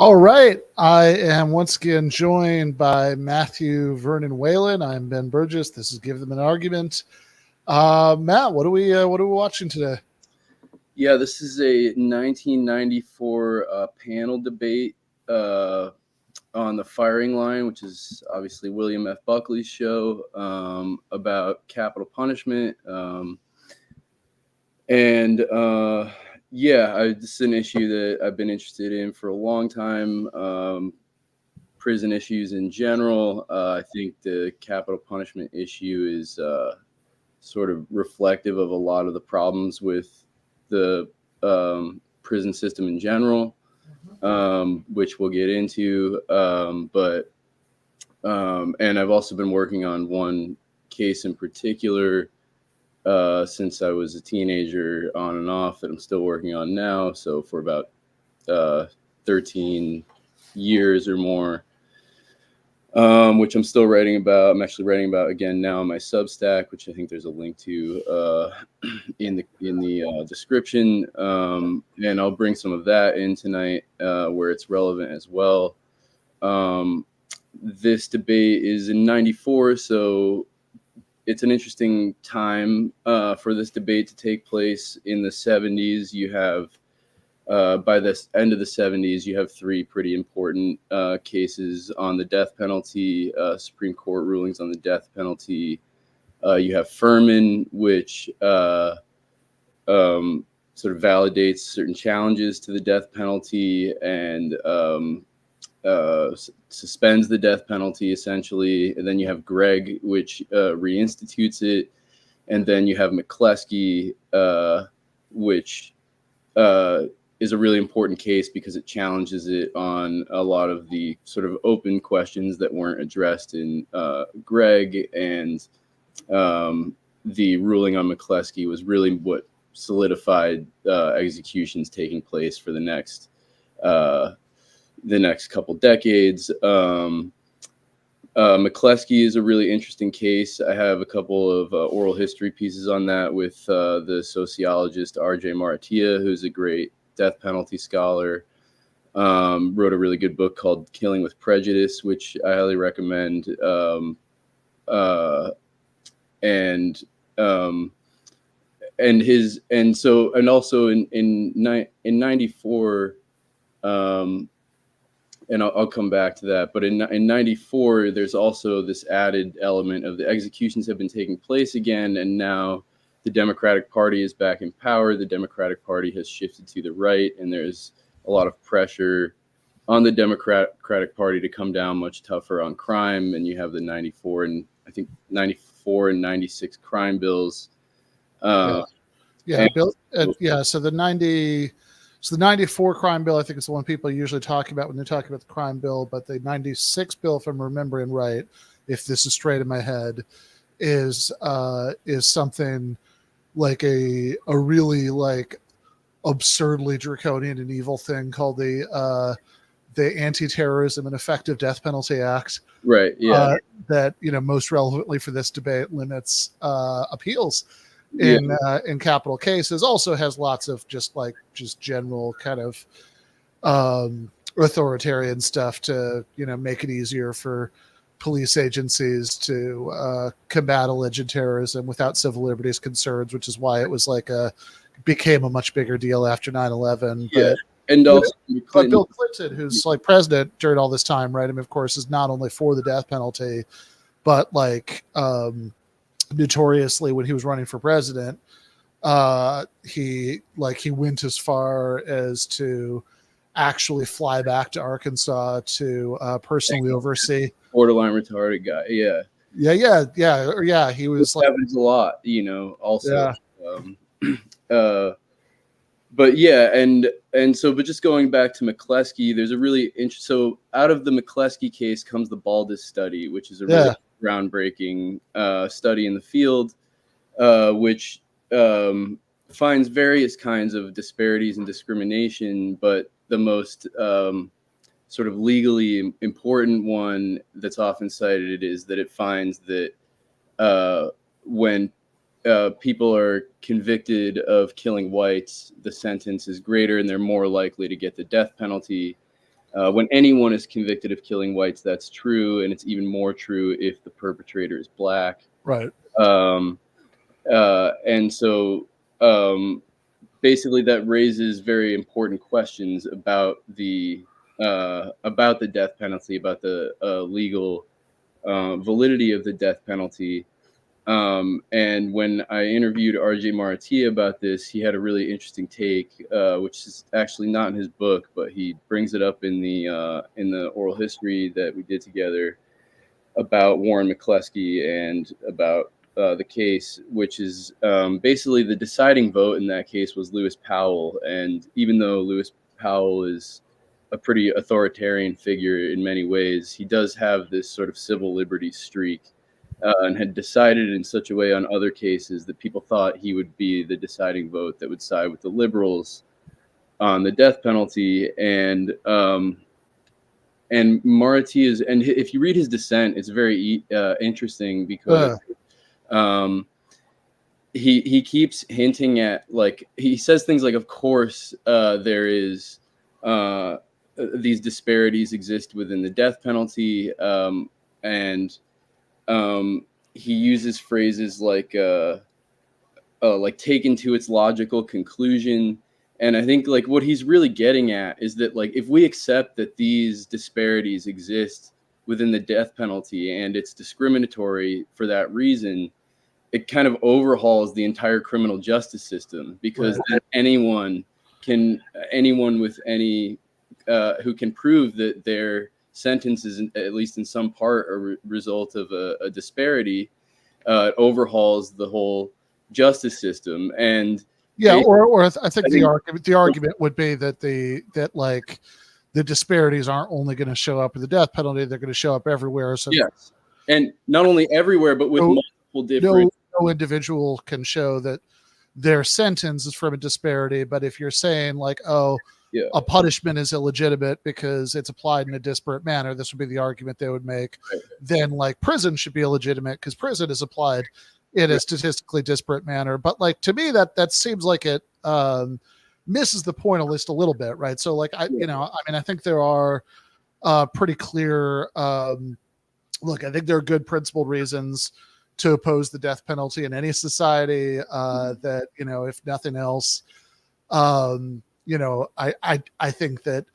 All right. I am once again joined by Matthew Vernon Whalan. I'm Ben Burgis. This is Give Them an Argument. Matt, what are we watching today? Yeah, this is a 1994 panel debate on the firing line, which is obviously William F. Buckley's show, about capital punishment. This is an issue that I've been interested in for a long time. Prison issues in general. I think the capital punishment issue is sort of reflective of a lot of the problems with the prison system in general, which we'll get into. And I've also been working on one case in particular since I was a teenager on and off that I'm still working on now. So for about 13 years or more, which I'm still writing about. I'm actually writing about again now on my Substack, which I think there's a link to in the description. And I'll bring some of that in tonight where it's relevant as well. This debate is in 94, so it's an interesting time for this debate to take place. In the 70s, you have by the end of the 70s, you have three pretty important cases on the death penalty, Supreme Court rulings on the death penalty. You have Furman, which sort of validates certain challenges to the death penalty and suspends the death penalty, essentially. And then you have Gregg, which reinstitutes it. And then you have McCleskey, which is a really important case because it challenges it on a lot of the sort of open questions that weren't addressed in Gregg, and the ruling on McCleskey was really what solidified executions taking place for the next couple decades. McCleskey is a really interesting case. I have a couple of oral history pieces on that with the sociologist R.J. Maratia, who's a great death penalty scholar. Wrote a really good book called Killing with Prejudice, which I highly recommend. Also in 94, and I'll come back to that. But in 94, there's also this added element of the executions have been taking place again, and now the Democratic Party is back in power. The Democratic Party has shifted to the right, and there's a lot of pressure on the Democratic Party to come down much tougher on crime. And you have the 94 and 96 crime bills. So the 94 crime bill, I think, is the one people usually talk about when they talk about the crime bill. But the 96 bill, if I'm remembering right, if this is straight in my head, is something like a really like absurdly draconian and evil thing called the Anti-Terrorism and Effective Death Penalty Act. Right. Yeah. That most relevantly for this debate limits appeals in capital cases. Also has lots of just general kind of authoritarian stuff to make it easier for police agencies to combat alleged terrorism without civil liberties concerns, which is why it was became a much bigger deal after 9/11. Yeah. But Bill Clinton, who's president during all this time, right? I mean, of course, is not only for the death penalty, but notoriously when he was running for president, he went as far as to actually fly back to Arkansas to personally oversee. Borderline retarded guy. Yeah. He was happens a lot, also. Yeah. But just going back to McCleskey, there's a really so out of the McCleskey case comes the Baldus study, which is a really groundbreaking study in the field, which finds various kinds of disparities and discrimination, but the most sort of legally important one that's often cited is that it finds that when people are convicted of killing whites, the sentence is greater and they're more likely to get the death penalty. When anyone is convicted of killing whites, that's true, and it's even more true if the perpetrator is black. Right. And so basically that raises very important questions about the death penalty, about the legal validity of the death penalty. And when I interviewed R.J. Maratia about this, he had a really interesting take, which is actually not in his book, but he brings it up in the oral history that we did together about Warren McCleskey and about the case, which is basically the deciding vote in that case was Lewis Powell. And even though Lewis Powell is a pretty authoritarian figure in many ways, he does have this sort of civil liberties streak. And had decided in such a way on other cases that people thought he would be the deciding vote that would side with the liberals on the death penalty. And Maratia's, and if you read his dissent, it's very interesting because he keeps hinting at, like, he says things like, of course there is these disparities exist within the death penalty, and he uses phrases like taken to its logical conclusion. And I think like what he's really getting at is that, like, if we accept that these disparities exist within the death penalty and it's discriminatory for that reason, it kind of overhauls the entire criminal justice system, because then anyone with any who can prove that their sentence is, at least in some part, a result of a disparity, overhauls the whole justice system. And or I think the argument would be that the disparities aren't only going to show up in the death penalty; they're going to show up everywhere. So yes, and not only everywhere, but with multiple different. No individual can show that their sentence is from a disparity. But if you're saying like, a punishment is illegitimate because it's applied in a disparate manner, this would be the argument they would make. Right. Then like prison should be illegitimate because prison is applied in a statistically disparate manner. But like, to me, that seems like it misses the point at least a little bit. Right. So like, I think there are pretty clear, I think there are good principled reasons to oppose the death penalty in any society, that, if nothing else, I think that,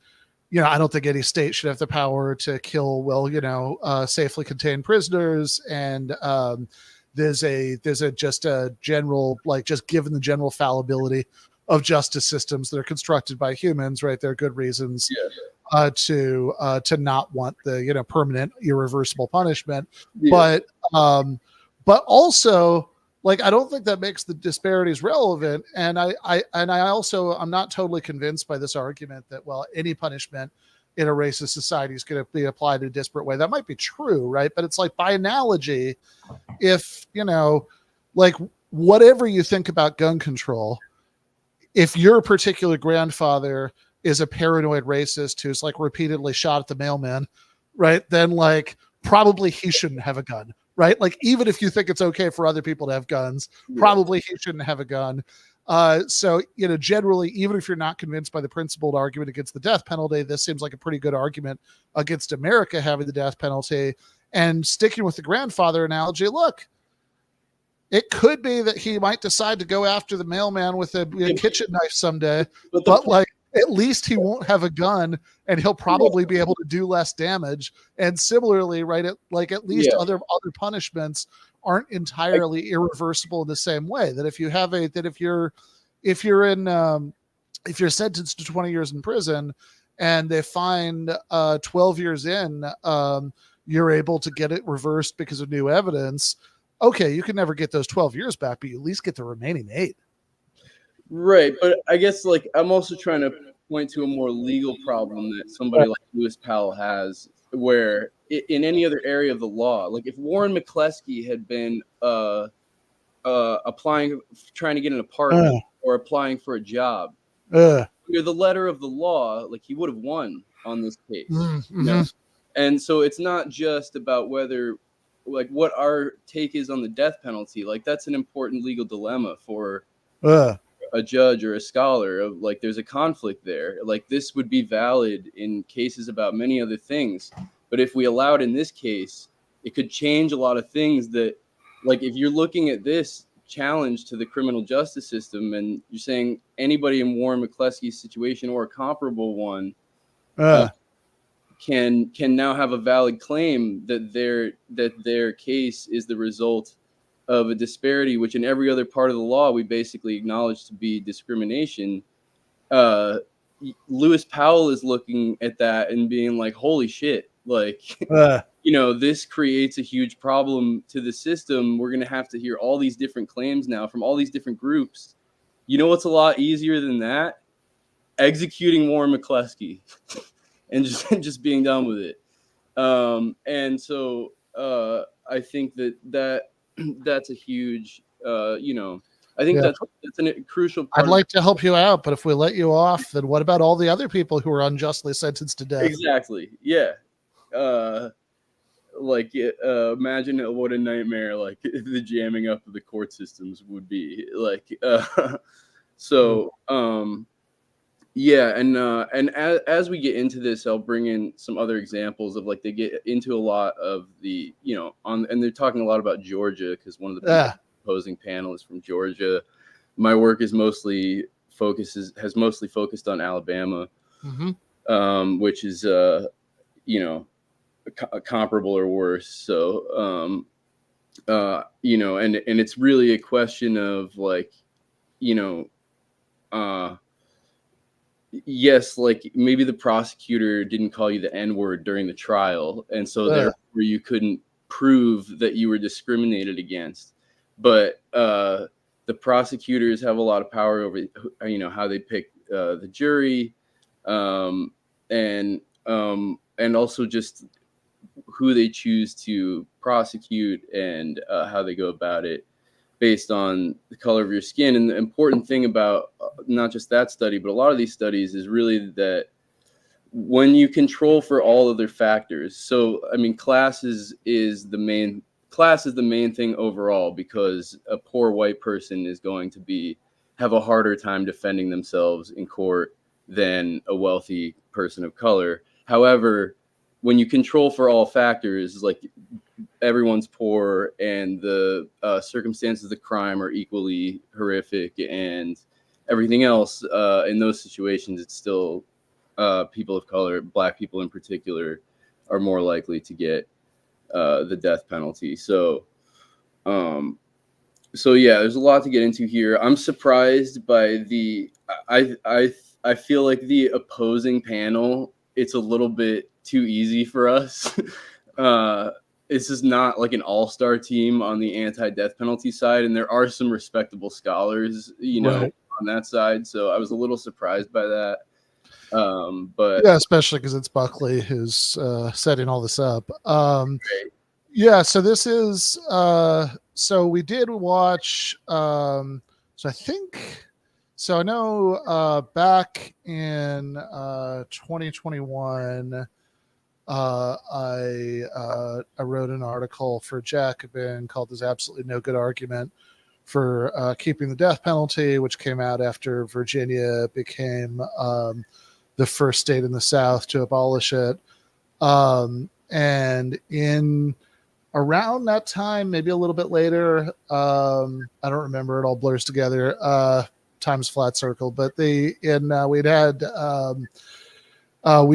I don't think any state should have the power to kill, safely contained prisoners. And there's just a general, like, just given the general fallibility of justice systems that are constructed by humans, right? There are good reasons to not want the, permanent, irreversible punishment. Yeah. But also, like, I don't think that makes the disparities relevant. And I'm not totally convinced by this argument that, well, any punishment in a racist society is going to be applied in a disparate way. That might be true, right? But it's like, by analogy, if, like, whatever you think about gun control, if your particular grandfather is a paranoid racist who's like repeatedly shot at the mailman, right? Then like, probably he shouldn't have a gun. Right? Like, even if you think it's okay for other people to have guns, probably he shouldn't have a gun. So, generally, even if you're not convinced by the principled argument against the death penalty, this seems like a pretty good argument against America having the death penalty. And sticking with the grandfather analogy, look, it could be that he might decide to go after the mailman with a kitchen knife someday, but like, at least he won't have a gun and he'll probably be able to do less damage. And similarly, right, at least other punishments aren't entirely irreversible in the same way. That if you have if you're sentenced to 20 years in prison and they find 12 years in, you're able to get it reversed because of new evidence. Okay, you can never get those 12 years back, but you at least get the remaining 8. Right, but I guess, like, I'm also trying to point to a more legal problem that somebody like Lewis Powell has, where in any other area of the law, like if Warren McCleskey had been trying to get an apartment or applying for a job, under the letter of the law, like, he would have won on this case. Mm-hmm. And so it's not just about whether, like, what our take is on the death penalty. Like, that's an important legal dilemma for a judge or a scholar of like there's a conflict there. Like this would be valid in cases about many other things, but if we allow it in this case, it could change a lot of things. That like if you're looking at this challenge to the criminal justice system and you're saying anybody in Warren McCleskey's situation or a comparable one can now have a valid claim that their case is the result of a disparity, which in every other part of the law we basically acknowledge to be discrimination. Lewis Powell is looking at that and being like, holy shit, like this creates a huge problem to the system. We're going to have to hear all these different claims now from all these different groups. You know what's a lot easier than that? Executing Warren McCleskey and just being done with it. And so I think that's a huge, I think that's a crucial part. I'd like to help you out, but if we let you off, then what about all the other people who are unjustly sentenced to death? Exactly. Yeah. Imagine what a nightmare like the jamming up of the court systems would be like. And as we get into this, I'll bring in some other examples of like they get into a lot of the and they're talking a lot about Georgia because one of the opposing panelists from Georgia. My work has mostly focused on Alabama, which is comparable or worse. So and it's really a question of like yes, like maybe the prosecutor didn't call you the N-word during the trial, and so therefore you couldn't prove that you were discriminated against. But the prosecutors have a lot of power over how they pick the jury, and also just who they choose to prosecute and how they go about it based on the color of your skin. And the important thing about not just that study, but a lot of these studies is really that when you control for all other factors. So, I mean, class is the main thing overall, because a poor white person is going to have a harder time defending themselves in court than a wealthy person of color. However, when you control for all factors, like everyone's poor and the circumstances of the crime are equally horrific and everything else, in those situations, it's still people of color, Black people in particular, are more likely to get the death penalty. So yeah, there's a lot to get into here. I'm surprised by I feel like the opposing panel, it's a little bit too easy for us. This is not like an all-star team on the anti-death penalty side, and there are some respectable scholars, on that side. So I was a little surprised by that. But yeah, especially because it's Buckley who's setting all this up. Yeah, so this is so we did watch. So I know back in 2021. I wrote an article for Jacobin called "There's Absolutely No Good Argument for Keeping the Death Penalty," which came out after Virginia became the first state in the South to abolish it. And in around that time, maybe a little bit later, I don't remember, it all blurs together, time's flat circle, but we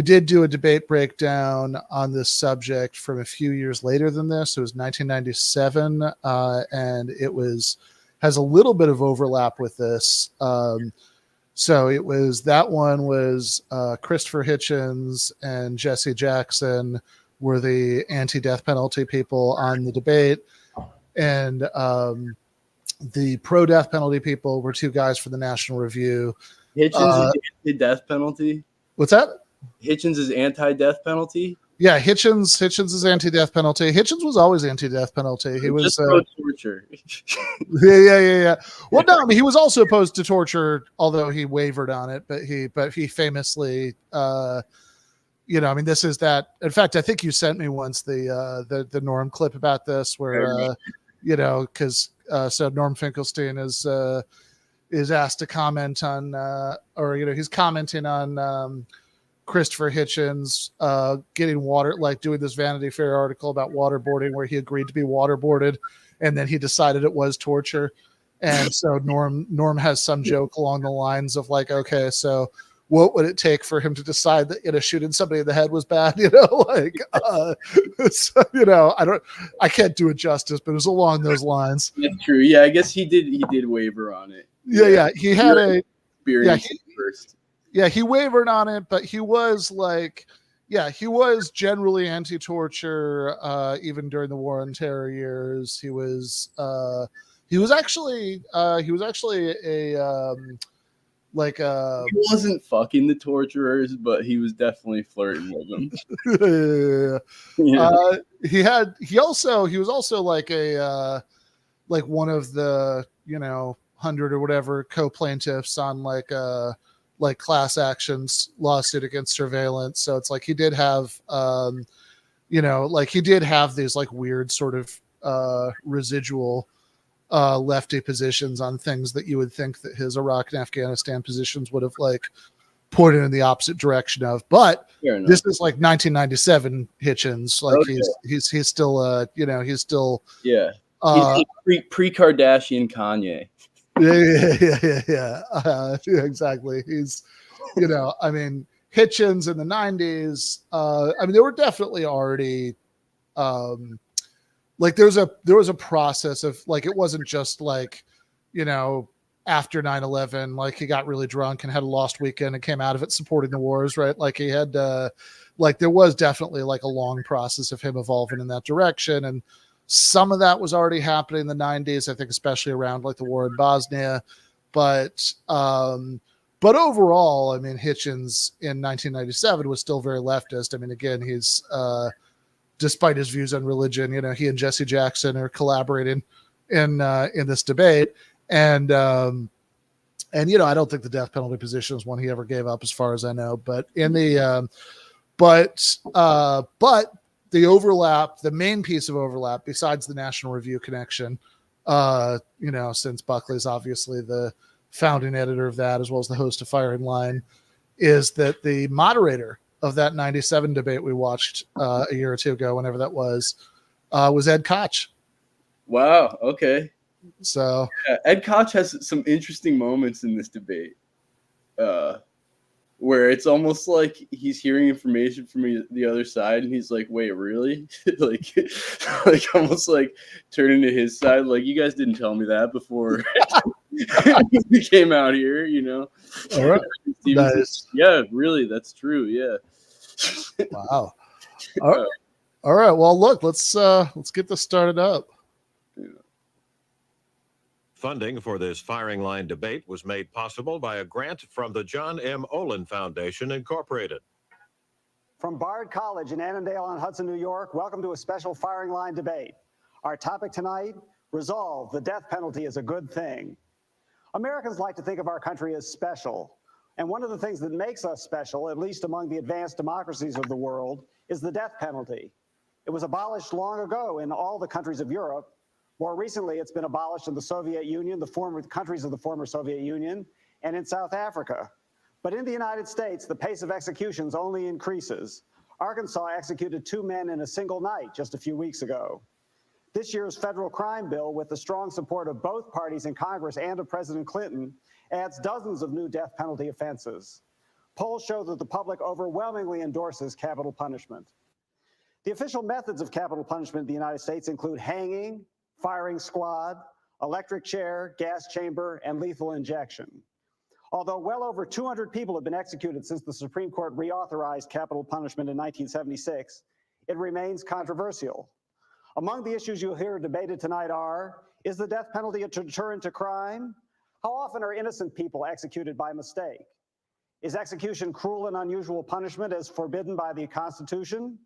did do a debate breakdown on this subject from a few years later than this. It was 1997, and it has a little bit of overlap with this. So that one was Christopher Hitchens and Jesse Jackson were the anti-death penalty people on the debate, and the pro-death penalty people were two guys for the National Review. Hitchens is anti-death penalty? What's that? Hitchens is anti-death penalty? Yeah, Hitchens is anti-death penalty. Hitchens was always anti-death penalty. He was just pro-torture. Yeah. Well, no, I mean, he was also opposed to torture, although he wavered on it. But he famously, I mean, this is that. In fact, I think you sent me once the Norm clip about this, where because so Norm Finkelstein is is asked to comment on, he's commenting on Christopher Hitchens getting doing this Vanity Fair article about waterboarding, where he agreed to be waterboarded, and then he decided it was torture. And so Norm has some joke along the lines of like, okay, so what would it take for him to decide that shooting somebody in the head was bad? I can't do it justice, but it was along those lines. That's true. Yeah, I guess he did waver on it. Yeah. He had first. Yeah, he wavered on it, but he was he was generally anti-torture even during the War on Terror years. He was actually a he wasn't fucking the torturers, but he was definitely flirting with them. He was also like a one of the 100 or whatever co-plaintiffs on like class actions lawsuit against surveillance. So it's like he did have these like weird sort of residual lefty positions on things that you would think that his Iraq and Afghanistan positions would have like pointed in the opposite direction of. But this is like 1997 Hitchens. Like he's still he's still he's pre-Kardashian Kanye. Yeah. Exactly. He's Hitchens in the 90s. There were definitely already there was a process of like, it wasn't just like, after 9/11, like he got really drunk and had a lost weekend and came out of it supporting the wars, right? Like he had there was definitely like a long process of him evolving in that direction. And some of that was already happening in the 90s, I think, especially around like the war in Bosnia. But overall, Hitchens in 1997 was still very leftist. Again, he's despite his views on religion, he and Jesse Jackson are collaborating in this debate. And I don't think the death penalty position is one he ever gave up, as far as I know. But in the the overlap, the main piece of overlap, besides the National Review connection, since Buckley is obviously the founding editor of that, as well as the host of Firing Line, is that the moderator of that 97 debate we watched a year or two ago, whenever that was Ed Koch. Wow. Okay. So Ed Koch has some interesting moments in this debate, where it's almost like he's hearing information from the other side, and he's like, "Wait, really?" like almost like turning to his side, like, "You guys didn't tell me that before we came out here, All right. Nice. Yeah, really, that's true. Yeah. Wow. All right. Well, look, let's get this started up. Funding for this Firing Line debate was made possible by a grant from the John M. Olin Foundation, Incorporated. From Bard College in Annandale-on-Hudson, New York, welcome to a special Firing Line debate. Our topic tonight, resolve the death penalty is a good thing. Americans like to think of our country as special. And one of the things that makes us special, at least among the advanced democracies of the world, is the death penalty. It was abolished long ago in all the countries of Europe. More recently, it's been abolished in the Soviet Union, the former countries of the former Soviet Union, and in South Africa. But in the United States, the pace of executions only increases. Arkansas executed 2 men in a single night just a few weeks ago. This year's federal crime bill, with the strong support of both parties in Congress and of President Clinton, adds dozens of new death penalty offenses. Polls show that the public overwhelmingly endorses capital punishment. The official methods of capital punishment in the United States include hanging, firing squad, electric chair, gas chamber, and lethal injection. Although well over 200 people have been executed since the Supreme Court reauthorized capital punishment in 1976, it remains controversial. Among the issues you'll hear debated tonight are, is the death penalty a deterrent to crime? How often are innocent people executed by mistake? Is execution cruel and unusual punishment as forbidden by the Constitution?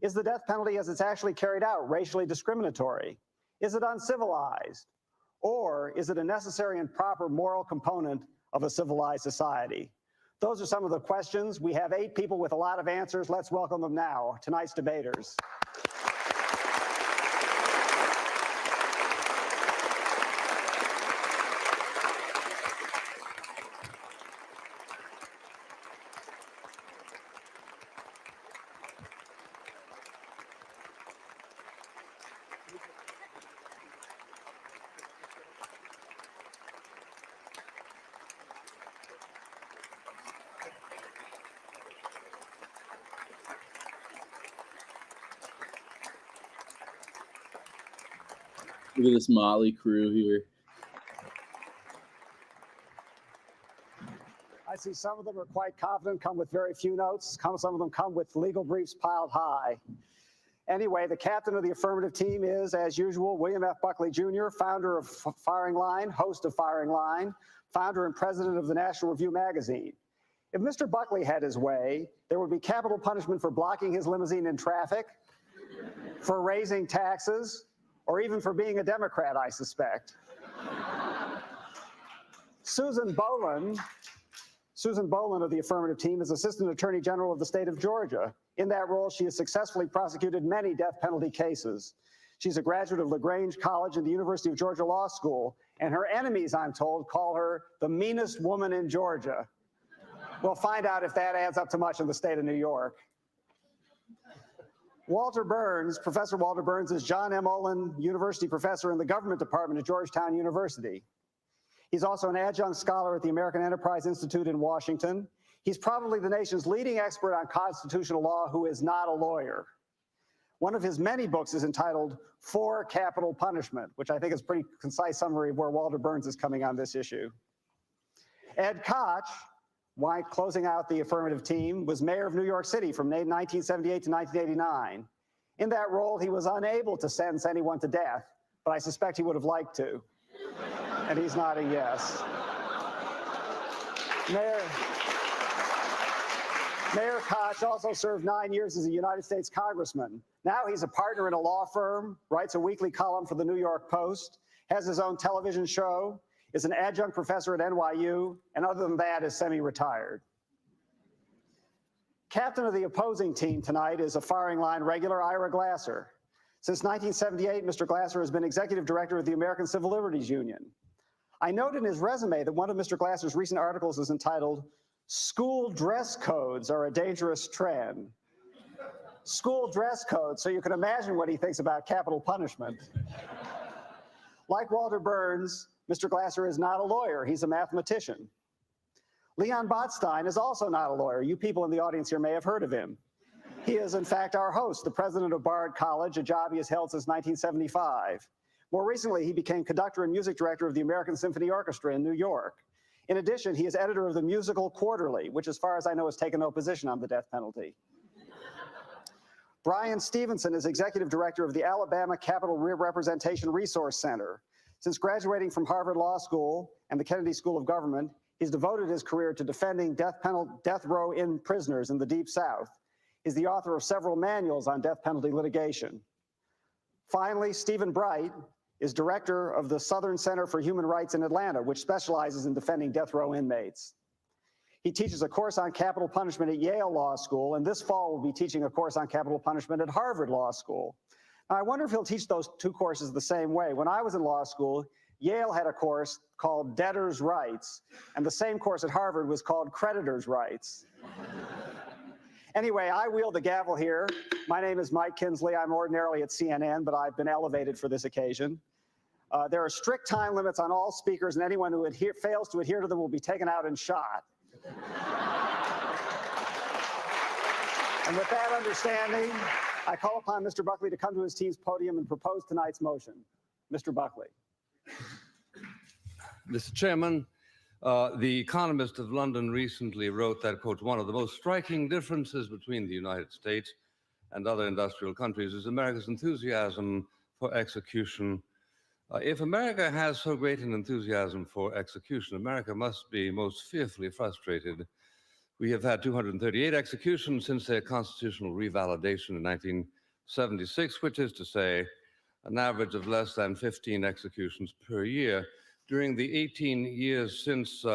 Is the death penalty as it's actually carried out racially discriminatory? Is it uncivilized? Or is it a necessary and proper moral component of a civilized society? Those are some of the questions. We have 8 people with a lot of answers. Let's welcome them now, tonight's debaters. Look at this motley crew here. I see some of them are quite confident, come with very few notes. Some of them come with legal briefs piled high. Anyway, the captain of the affirmative team is, as usual, William F. Buckley Jr., founder of Firing Line, host of Firing Line, founder and president of the National Review magazine. If Mr. Buckley had his way, there would be capital punishment for blocking his limousine in traffic, for raising taxes, or even for being a Democrat, I suspect. Susan Boleyn of the affirmative team is Assistant Attorney General of the state of Georgia. In that role, she has successfully prosecuted many death penalty cases. She's a graduate of LaGrange College and the University of Georgia Law School, and her enemies, I'm told, call her the meanest woman in Georgia. We'll find out if that adds up to much in the state of New York. Walter Berns, Professor Walter Berns, is John M. Olin University Professor in the Government Department at Georgetown University. He's also an adjunct scholar at the American Enterprise Institute in Washington. He's probably the nation's leading expert on constitutional law who is not a lawyer. One of his many books is entitled For Capital Punishment, which I think is a pretty concise summary of where Walter Berns is coming on this issue. Ed Koch, while closing out the affirmative team, was mayor of New York City from 1978 to 1989. In that role, he was unable to sentence anyone to death, but I suspect he would have liked to. And he's nodding yes. Mayor Koch also served 9 years as a United States congressman. Now he's a partner in a law firm, writes a weekly column for the New York Post, has his own television show, is an adjunct professor at NYU, and other than that is semi-retired. Captain of the opposing team tonight is a Firing Line regular, Ira Glasser. Since 1978, Mr. Glasser has been executive director of the American Civil Liberties Union. I note in his resume that one of Mr. Glasser's recent articles is entitled, School Dress Codes Are a Dangerous Trend. School dress codes, so you can imagine what he thinks about capital punishment. Like Walter Berns, Mr. Glasser is not a lawyer, he's a mathematician. Leon Botstein is also not a lawyer. You people in the audience here may have heard of him. He is, in fact, our host, the president of Bard College, a job he has held since 1975. More recently, he became conductor and music director of the American Symphony Orchestra in New York. In addition, he is editor of the Musical Quarterly, which, as far as I know, has taken no position on the death penalty. Bryan Stevenson is executive director of the Alabama Capital Representation Resource Center. Since graduating from Harvard Law School and the Kennedy School of Government, he's devoted his career to defending death row in prisoners in the Deep South. He's the author of several manuals on death penalty litigation. Finally, Stephen Bright is director of the Southern Center for Human Rights in Atlanta, which specializes in defending death row inmates. He teaches a course on capital punishment at Yale Law School, and this fall will be teaching a course on capital punishment at Harvard Law School. Now, I wonder if he'll teach those two courses the same way. When I was in law school, Yale had a course called Debtors' Rights, and the same course at Harvard was called Creditors' Rights. Anyway, I wield the gavel here. My name is Mike Kinsley. I'm ordinarily at CNN, but I've been elevated for this occasion. There are strict time limits on all speakers, and anyone who fails to adhere to them will be taken out and shot. And with that understanding, I call upon Mr. Buckley to come to his team's podium and propose tonight's motion. Mr. Buckley. Mr. Chairman, The Economist of London recently wrote that, quote, one of the most striking differences between the United States and other industrial countries is America's enthusiasm for execution. If America has so great an enthusiasm for execution, America must be most fearfully frustrated. We have had 238 executions since their constitutional revalidation in 1976, which is to say, an average of less than 15 executions per year. During the 18 years since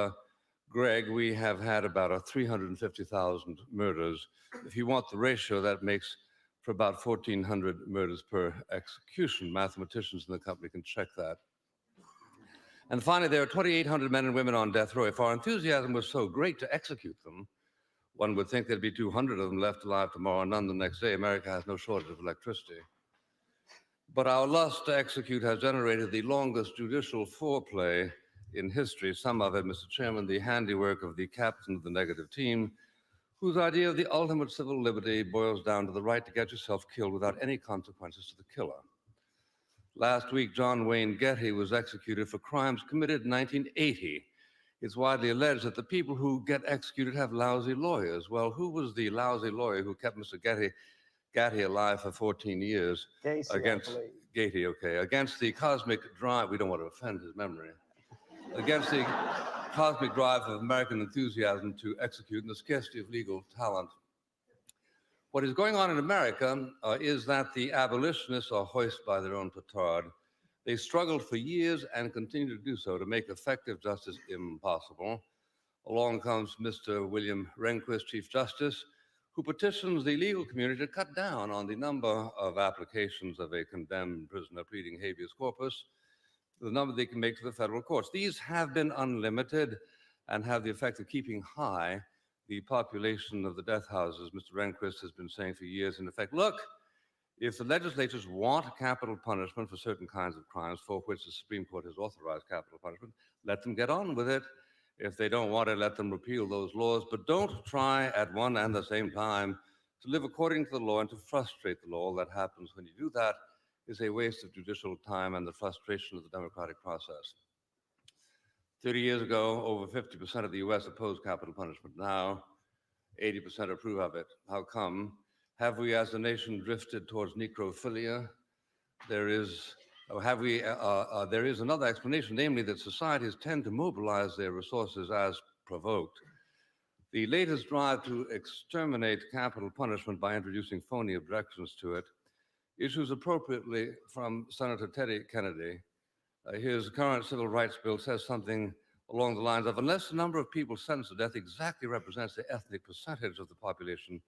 Greg, we have had about 350,000 murders. If you want the ratio, that makes for about 1,400 murders per execution. Mathematicians in the company can check that. And finally, there are 2,800 men and women on death row. If our enthusiasm was so great to execute them, one would think there'd be 200 of them left alive tomorrow and none the next day. America has no shortage of electricity. But our lust to execute has generated the longest judicial foreplay in history, some of it, Mr. Chairman, the handiwork of the captain of the negative team, whose idea of the ultimate civil liberty boils down to the right to get yourself killed without any consequences to the killer. Last week, John Wayne Getty was executed for crimes committed in 1980. It's widely alleged that the people who get executed have lousy lawyers. Well, who was the lousy lawyer who kept Mr. Getty alive for 14 years? Gacy, Against Getty, okay. Against the cosmic drive, we don't want to offend his memory. Against the cosmic drive of American enthusiasm to execute and the scarcity of legal talent. What is going on in America is that the abolitionists are hoisted by their own petard. They struggled for years and continue to do so to make effective justice impossible. Along comes Mr. William Rehnquist, Chief Justice, who petitions the legal community to cut down on the number of applications of a condemned prisoner pleading habeas corpus, the number they can make to the federal courts. These have been unlimited and have the effect of keeping high the population of the death houses. Mr. Rehnquist has been saying for years, in effect, look, if the legislatures want capital punishment for certain kinds of crimes for which the Supreme Court has authorized capital punishment, let them get on with it. If they don't want it, let them repeal those laws, but don't try at one and the same time to live according to the law and to frustrate the law. All that happens when you do that is a waste of judicial time and the frustration of the democratic process. 30 years ago, over 50% of the U.S. opposed capital punishment. Now, 80% approve of it. How come? Have we as a nation drifted towards necrophilia? There is another explanation, namely that societies tend to mobilize their resources as provoked. The latest drive to exterminate capital punishment by introducing phony objections to it issues appropriately from Senator Teddy Kennedy. His current civil rights bill says something along the lines of, unless the number of people sentenced to death exactly represents the ethnic percentage of the population,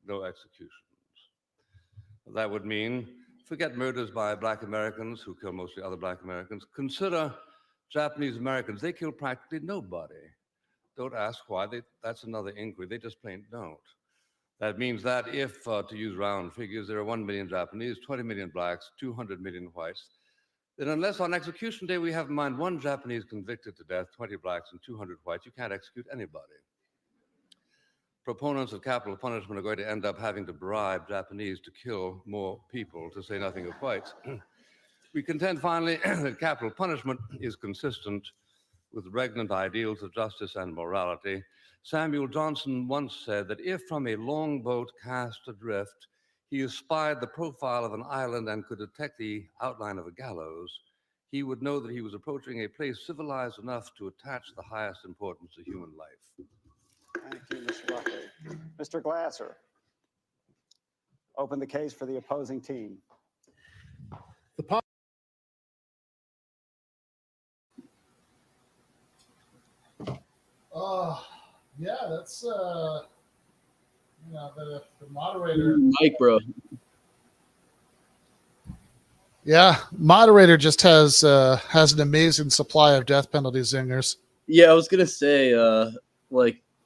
no executions. That would mean forget murders by Black Americans who kill mostly other Black Americans. Consider Japanese Americans. They kill practically nobody. Don't ask why. That's another inquiry. They just plain don't. That means that if, to use round figures, there are 1 million Japanese, 20 million Blacks, 200 million whites, then unless on execution day we have in mind 1 Japanese convicted to death, 20 Blacks, and 200 whites, you can't execute anybody. Proponents of capital punishment are going to end up having to bribe Japanese to kill more people, to say nothing of whites. We contend, finally, that capital punishment is consistent with regnant ideals of justice and morality. Samuel Johnson once said that if from a longboat cast adrift, he espied the profile of an island and could detect the outline of a gallows, he would know that he was approaching a place civilized enough to attach the highest importance to human life. Thank you, Mr. Buckley. Mr. Glasser, open the case for the opposing team. Yeah, that's the moderator. Mike, bro. Yeah, moderator just has an amazing supply of death penalty zingers. Yeah, I was gonna say,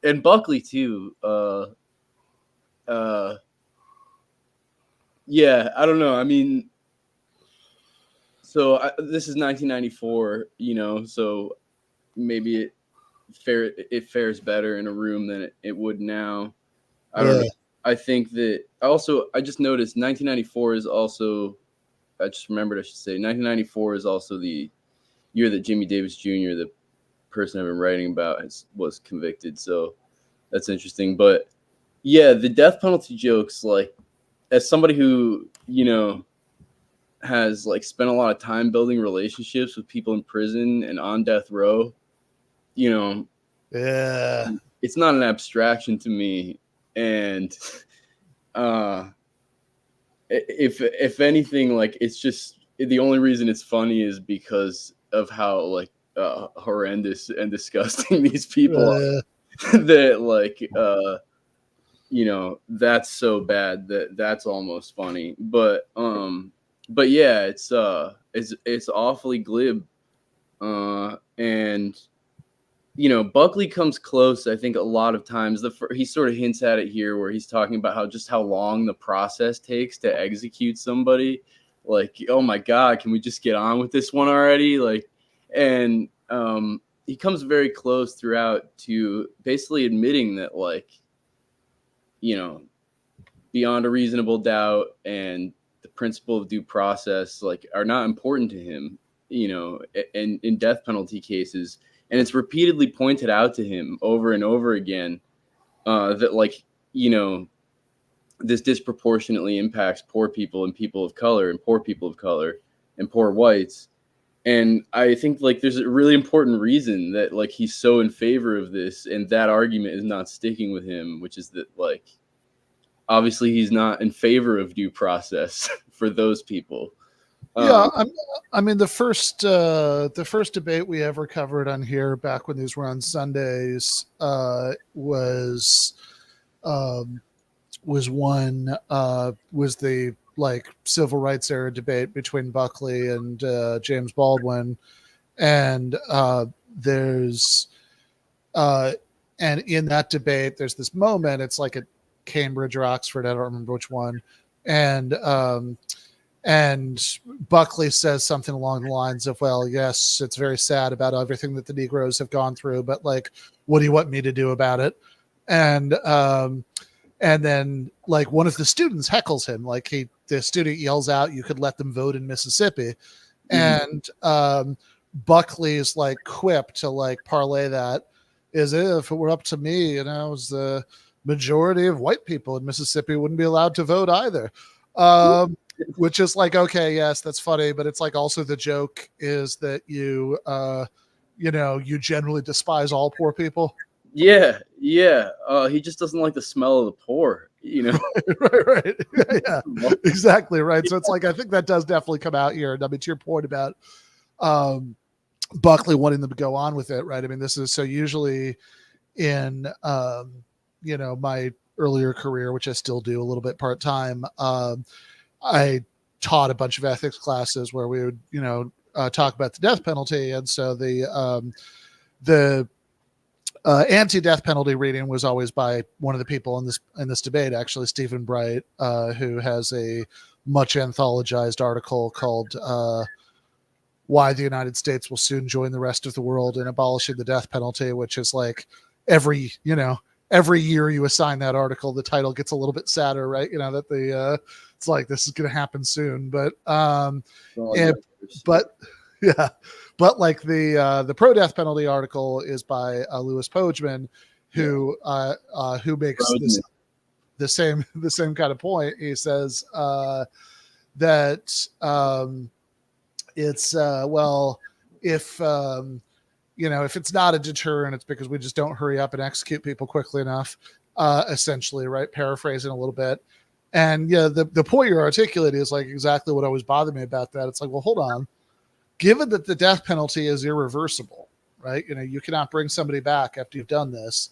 and Buckley too. Yeah, I don't know. I mean, so this is 1994, so maybe it fares better in a room than it would now. I don't know. I think that I just noticed 1994 is also, I just remembered I should say 1994 is also the year that Jimmy Davis Jr., the person I've been writing about, was convicted. So that's interesting. But yeah, the death penalty jokes, like, as somebody who, has spent a lot of time building relationships with people in prison and on death row, it's not an abstraction to me. And if anything, it's just the only reason it's funny is because of how horrendous and disgusting these people are. That that's so bad that's almost funny. But yeah, it's awfully glib. And Buckley comes close, I think, a lot of times. He sort of hints at it here, where he's talking about how long the process takes to execute somebody. Oh my God, can we just get on with this one already? And he comes very close throughout to basically admitting that, beyond a reasonable doubt, and the principle of due process, like, are not important to him, you know, and in death penalty cases. And it's repeatedly pointed out to him over and over again that, like, you know, this disproportionately impacts poor people and people of color and poor people of color and poor whites. And I think, like, there's a really important reason that, like, he's so in favor of this, and that argument is not sticking with him, which is that, like, obviously he's not in favor of due process for those people. Yeah, I mean the first debate we ever covered on here back when these were on Sundays was the like civil rights era debate between Buckley and James Baldwin, and there's and in that debate there's this moment. It's like at Cambridge or Oxford, I don't remember which one, and Buckley says something along the lines of, well, yes, it's very sad about everything that the Negroes have gone through, but, like, what do you want me to do about it? And then, like, one of the students heckles him. Like, the student yells out, you could let them vote in Mississippi. And Buckley's, like, quip to, like, parlay that is, if it were up to me, you know, it was the majority of white people in Mississippi wouldn't be allowed to vote either. Which is like, okay, yes, that's funny, but it's like also the joke is that you know, you generally despise all poor people. Yeah. He just doesn't like the smell of the poor, you know. right. Yeah, exactly right. So it's like, I think that does definitely come out here. And I mean, to your point about Buckley wanting them to go on with it, right? I mean, this is so usually in you know, my earlier career, which I still do a little bit part time. I taught a bunch of ethics classes where we would, you know, talk about the death penalty. And so the anti-death penalty reading was always by one of the people in this debate, actually, Stephen Bright, who has a much anthologized article called Why the United States Will Soon Join the Rest of the World in Abolishing the Death Penalty, which is like every year you assign that article, the title gets a little bit sadder, right? You know, that it's like, this is going to happen soon, but like the pro death penalty article is by Louis Pojman, who makes the same kind of point. He says that it's well, if you know, if it's not a deterrent, it's because we just don't hurry up and execute people quickly enough, essentially, right? Paraphrasing a little bit. And yeah, the point you're articulating is like exactly what always bothered me about that. It's like, well, hold on. Given that the death penalty is irreversible, right? You know, you cannot bring somebody back after you've done this.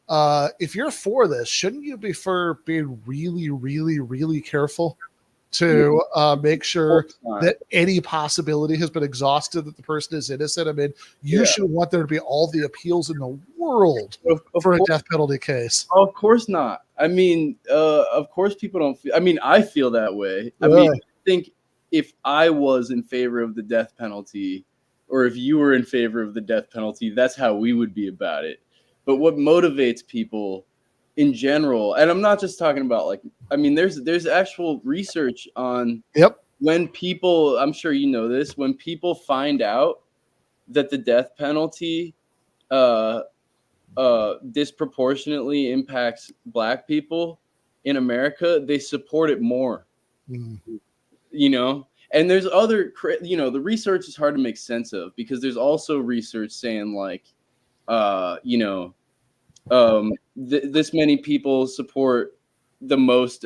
If you're for this, shouldn't you be for being really, really, really careful to make sure that any possibility has been exhausted, that the person is innocent? I mean, you should want there to be all the appeals in the world for a death penalty case. Of course not. I mean, of course people don't feel, I mean, I feel that way. I mean, I think if I was in favor of the death penalty, or if you were in favor of the death penalty, that's how we would be about it. But what motivates people in general, and I'm not just talking about, like, I mean, there's actual research on when people, I'm sure you know this, when people find out that the death penalty disproportionately impacts Black people in America, they support it more. You know, and there's other, you know, the research is hard to make sense of, because there's also research saying, like, you know, this many people support the most,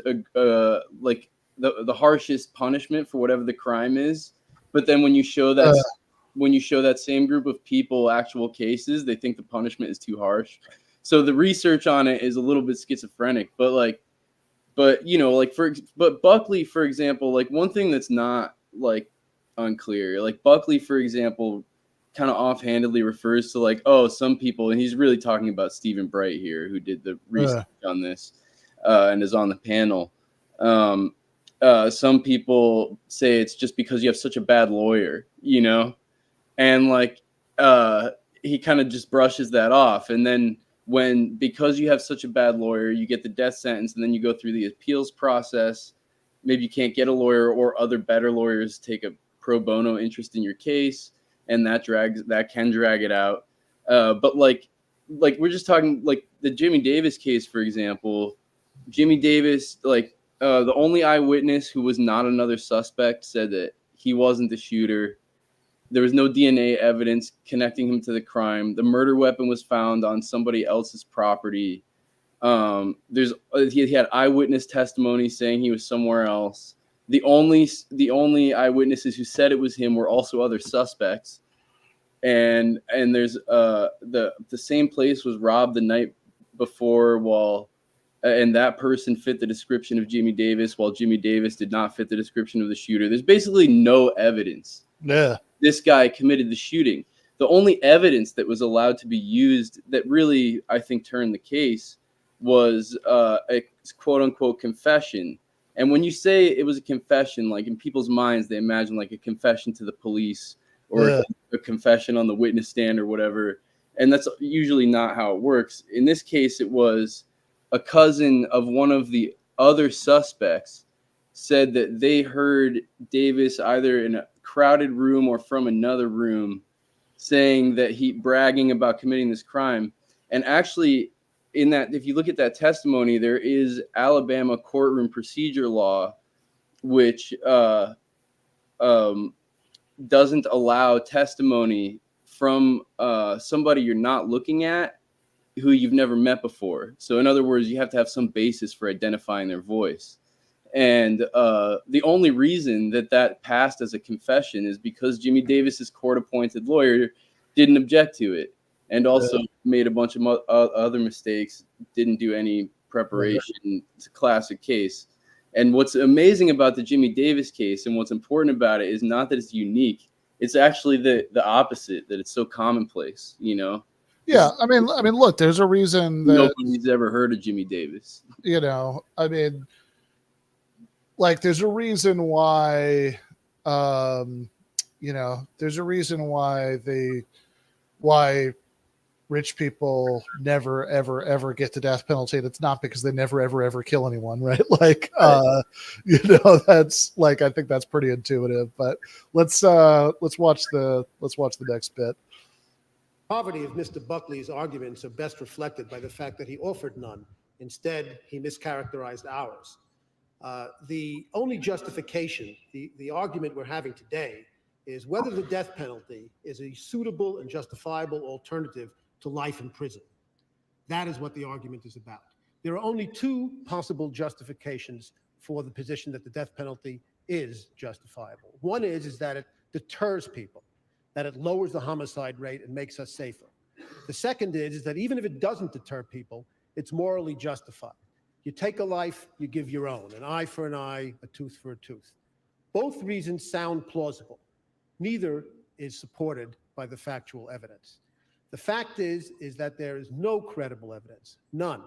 like the harshest punishment for whatever the crime is. But then when you show that same group of people actual cases, they think the punishment is too harsh. So the research on it is a little bit schizophrenic, but you know, like but Buckley, for example, like one thing that's not like unclear, like Buckley, for example, kind of offhandedly refers to, like, oh, some people, and he's really talking about Stephen Bright here, who did the research on this and is on the panel. Some people say it's just because you have such a bad lawyer, you know, and like he kind of just brushes that off. And then because you have such a bad lawyer, you get the death sentence, and then you go through the appeals process, maybe you can't get a lawyer, or other better lawyers take a pro bono interest in your case, and that can drag it out. But like we're just talking like the Jimmy Davis case, for example. Jimmy Davis, like the only eyewitness who was not another suspect said that he wasn't the shooter. There was no DNA evidence connecting him to the crime. The murder weapon was found on somebody else's property. He had eyewitness testimony saying he was somewhere else. The only eyewitnesses who said it was him were also other suspects. And there's the same place was robbed the night before, and that person fit the description of Jimmy Davis, while Jimmy Davis did not fit the description of the shooter. There's basically no evidence this guy committed the shooting. The only evidence that was allowed to be used that really, I think, turned the case was a quote unquote confession. And when you say it was a confession, like in people's minds, they imagine like a confession to the police or a confession on the witness stand or whatever. And that's usually not how it works. In this case, it was a cousin of one of the other suspects said that they heard Davis either in a crowded room or from another room saying that he bragging about committing this crime. And actually, in that, if you look at that testimony, there is Alabama courtroom procedure law, which doesn't allow testimony from somebody you're not looking at who you've never met before. So in other words, you have to have some basis for identifying their voice. And the only reason that passed as a confession is because Jimmy Davis's court-appointed lawyer didn't object to it, and also made a bunch of other mistakes, didn't do any preparation. It's a classic case. And what's amazing about the Jimmy Davis case, and what's important about it, is not that it's unique. It's actually the opposite, that it's so commonplace, you know? Yeah, I mean, look, there's a reason that nobody's ever heard of Jimmy Davis. You know, I mean, like, there's a reason why, you know, there's a reason why rich people never, ever, ever get the death penalty. And it's not because they never, ever, ever kill anyone, right? Like, you know, that's like, I think that's pretty intuitive. But let's watch the next bit. Poverty of Mr. Buckley's arguments are best reflected by the fact that he offered none. Instead, he mischaracterized ours. The only justification, the argument we're having today, is whether the death penalty is a suitable and justifiable alternative to life in prison. That is what the argument is about. There are only two possible justifications for the position that the death penalty is justifiable. One is that it deters people, that it lowers the homicide rate and makes us safer. The second is that even if it doesn't deter people, it's morally justified. You take a life, you give your own, an eye for an eye, a tooth for a tooth. Both reasons sound plausible. Neither is supported by the factual evidence. The fact is that there is no credible evidence, none,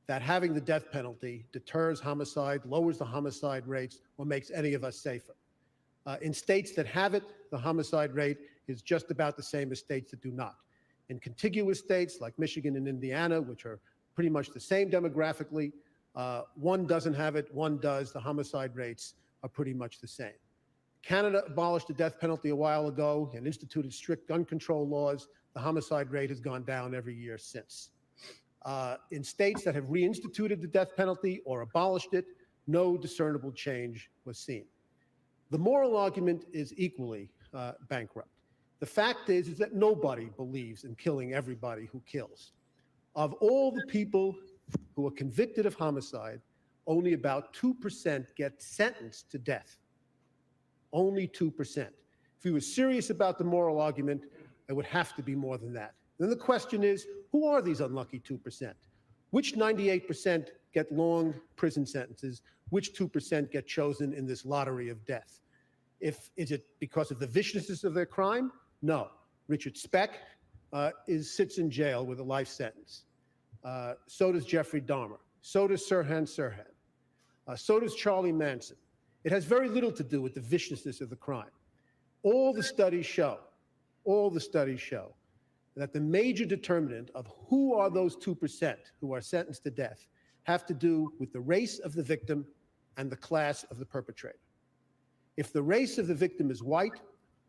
that having the death penalty deters homicide, lowers the homicide rates, or makes any of us safer. In states that have it, the homicide rate is just about the same as states that do not. In contiguous states like Michigan and Indiana, which are pretty much the same demographically, one doesn't have it, one does, the homicide rates are pretty much the same. Canada abolished the death penalty a while ago and instituted strict gun control laws. The homicide rate has gone down every year since. In states that have reinstituted the death penalty or abolished it, no discernible change was seen. The moral argument is equally bankrupt. The fact is that nobody believes in killing everybody who kills. Of all the people who are convicted of homicide, only about 2% get sentenced to death. Only 2%. If he was serious about the moral argument, it would have to be more than that. Then the question is, who are these unlucky 2%? Which 98% get long prison sentences? Which 2% get chosen in this lottery of death? Is it because of the viciousness of their crime? No. Richard Speck sits in jail with a life sentence. So does Jeffrey Dahmer. So does Sirhan Sirhan. So does Charlie Manson. It has very little to do with the viciousness of the crime. All the studies show that the major determinant of who are those 2% who are sentenced to death have to do with the race of the victim and the class of the perpetrator. If the race of the victim is white,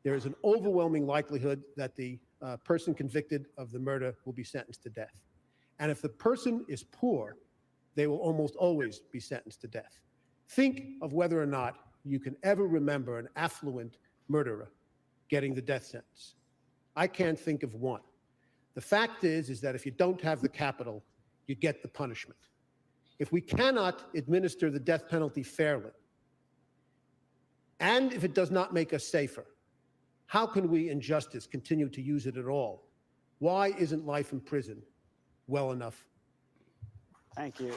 there is an overwhelming likelihood that the person convicted of the murder will be sentenced to death. And if the person is poor, they will almost always be sentenced to death. Think of whether or not you can ever remember an affluent murderer getting the death sentence. I can't think of one. The fact is that if you don't have the capital, you get the punishment. If we cannot administer the death penalty fairly, and if it does not make us safer, how can we in justice continue to use it at all? Why isn't life in prison well enough? Thank you.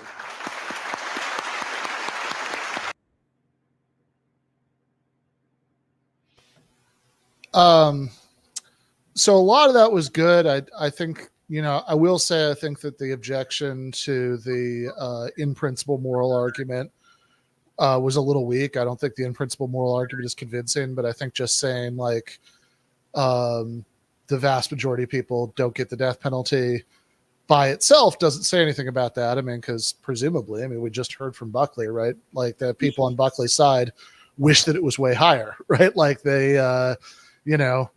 So a lot of that was good. I think, I will say, I think that the objection to the in principle moral argument was a little weak. I don't think the in principle moral argument is convincing, but I think just saying like the vast majority of people don't get the death penalty by itself doesn't say anything about that. I mean, because presumably, we just heard from Buckley, right? Like the people on Buckley's side wish that it was way higher, right? Like they,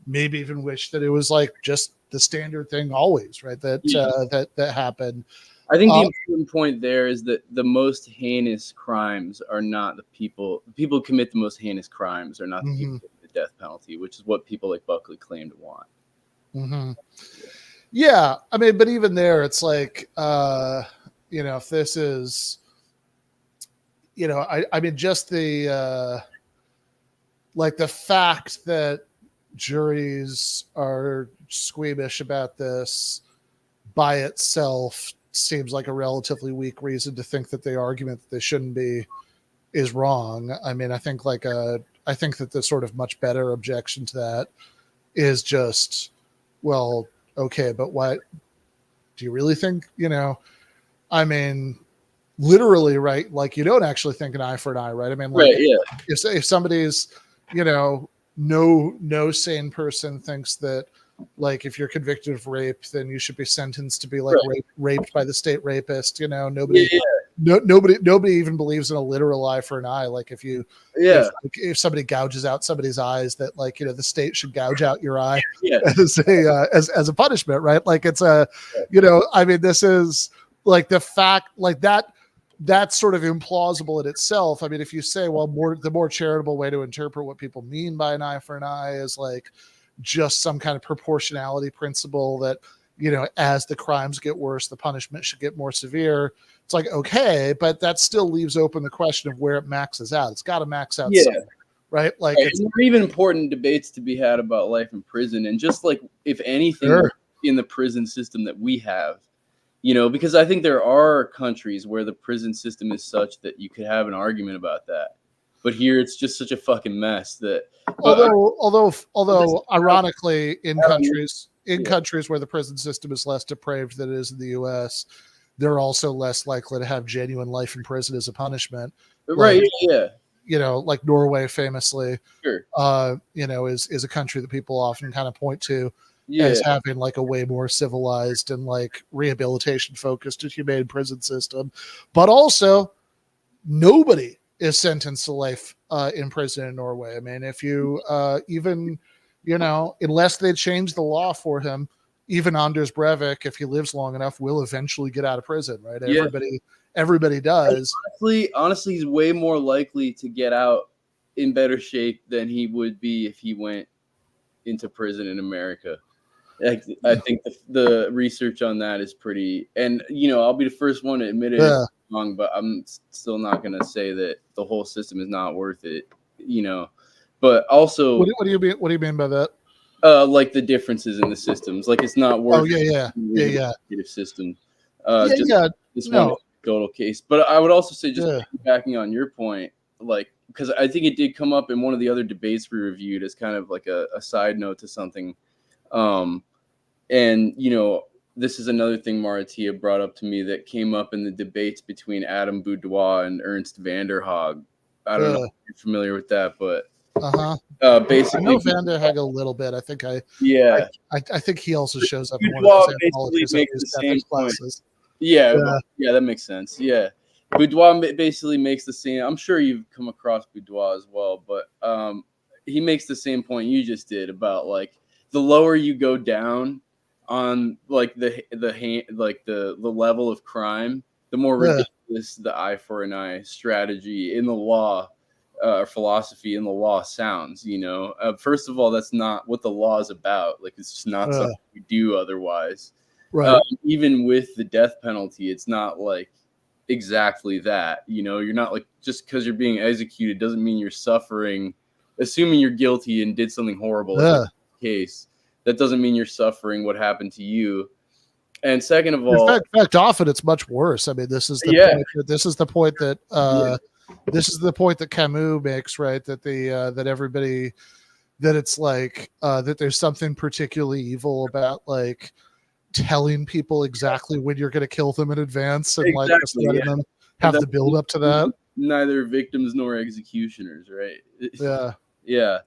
maybe even wish that it was like just the standard thing always, right? That happened. I think the important point there is that the most heinous crimes are not the people who commit the most heinous crimes are not the people with the death penalty, which is what people like Buckley claim to want. Mm-hmm. Yeah. But even there, it's like, if this is, just the, like the fact that juries are squeamish about this by itself seems like a relatively weak reason to think that the argument that they shouldn't be is wrong. I think I think that the sort of much better objection to that is just, well, okay, but what do you really think? Literally, right? Like you don't actually think an eye for an eye, right? Right, yeah. If somebody's, no sane person thinks that, like, if you're convicted of rape, then you should be sentenced to be like raped by the state rapist. Nobody even believes in a literal eye for an eye. Like if somebody gouges out somebody's eyes, that like, the state should gouge out your eye as a punishment, right? Like it's this is like the fact like that's sort of implausible in itself. If you say, well, the more charitable way to interpret what people mean by an eye for an eye is like just some kind of proportionality principle that, as the crimes get worse, the punishment should get more severe. It's like, okay, but that still leaves open the question of where it maxes out. It's got to max out somewhere, right? Like there are even important debates to be had about life in prison, and just like, if anything, in the prison system that we have, because I think there are countries where the prison system is such that you could have an argument about that. But here it's just such a fucking mess that. Although ironically, in countries where the prison system is less depraved than it is in the U.S., they're also less likely to have genuine life in prison as a punishment. Right. Like Norway famously, sure. Is a country that people often kind of point to as having like a way more civilized and like rehabilitation focused and humane prison system. But also nobody is sentenced to life in prison in Norway. If you unless they change the law for him, even Anders Breivik, if he lives long enough, will eventually get out of prison, right? Yeah. Everybody does. Honestly, he's way more likely to get out in better shape than he would be if he went into prison in America. I think the research on that is pretty, and I'll be the first one to admit it. Yeah. Wrong, but I'm still not going to say that the whole system is not worth it, but also what do you mean by that? Like the differences in the systems, like it's not worth system. This one total case. But I would also say, just backing on your point, like, because I think it did come up in one of the other debates we reviewed as kind of like a side note to something. And this is another thing Maratia brought up to me that came up in the debates between Adam Boudoir and Ernst van der Haag. I don't know if you're familiar with that, but basically, I know van der Haag a little bit. I think I think he also shows up in one of his classes. Yeah, that makes sense. Yeah, Boudoir basically makes the same. I'm sure you've come across Boudoir as well, but he makes the same point you just did about like the lower you go down on like the level of crime, the more ridiculous the eye for an eye strategy in the law or philosophy in the law sounds. You know, first of all, that's not what the law is about. Like, it's just not something we do otherwise. Right. Even with the death penalty, it's not like exactly that. You know, you're not like, just because you're being executed doesn't mean you're suffering. Assuming you're guilty and did something horrible, like in this case, that doesn't mean you're suffering what happened to you. And second of all, in fact, often it's much worse. I mean, this is the point that this is the point that Camus makes, right? That that everybody, that it's like that there's something particularly evil about like telling people exactly when you're going to kill them in advance and like just letting them have the build up to that. Neither victims nor executioners, right? Yeah. Yeah.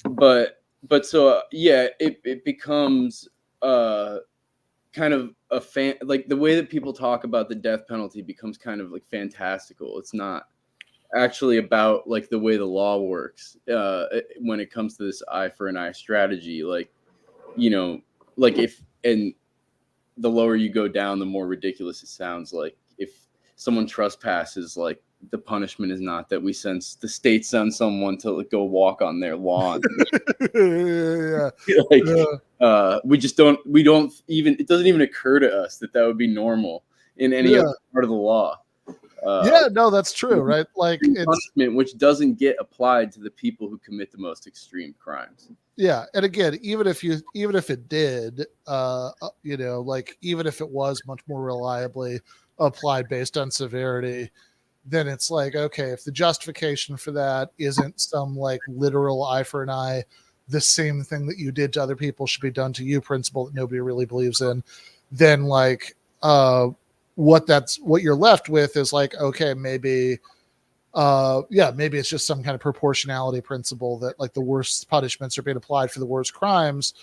But so it becomes kind of a like the way that people talk about the death penalty becomes kind of like fantastical. It's not actually about like the way the law works when it comes to this eye for an eye strategy. Like, you know, like and the lower you go down, the more ridiculous it sounds. Like if someone trespasses, like the punishment is not that the state sends someone to like, go walk on their lawn. We don't even, it doesn't even occur to us that would be normal in any other part of the law. No, that's true, right? Like it's punishment which doesn't get applied to the people who commit the most extreme crimes. Yeah, and again, even if it did, you know, like even if it was much more reliably applied based on severity, then it's like, okay, if the justification for that isn't some like literal eye for an eye, the same thing that you did to other people should be done to you principle that nobody really believes in, then like what you're left with is like, okay, maybe maybe it's just some kind of proportionality principle that like the worst punishments are being applied for the worst crimes.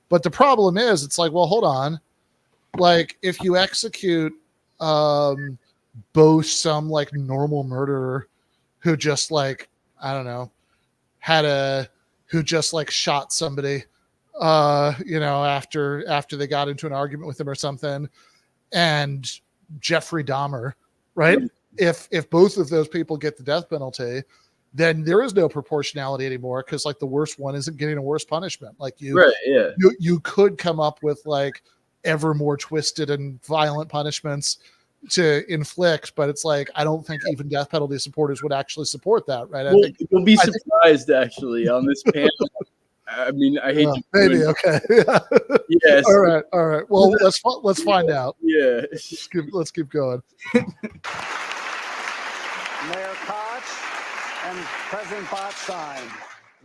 But the problem is, it's like, well, hold on, like if you execute both some like normal murderer who just like, I don't know, who just like shot somebody you know, after they got into an argument with him or something, and Jeffrey Dahmer, right? If both of those people get the death penalty, then there is no proportionality anymore, because like the worst one isn't getting a worse punishment. Like you could come up with like ever more twisted and violent punishments to inflict, but it's like I don't think even death penalty supporters would actually support that, right? I think you'll be surprised actually on this panel. I mean, I hate to maybe okay. Yes. All right. Well, let's find out. Yeah. Let's keep going. Mayor Koch and President Botstein.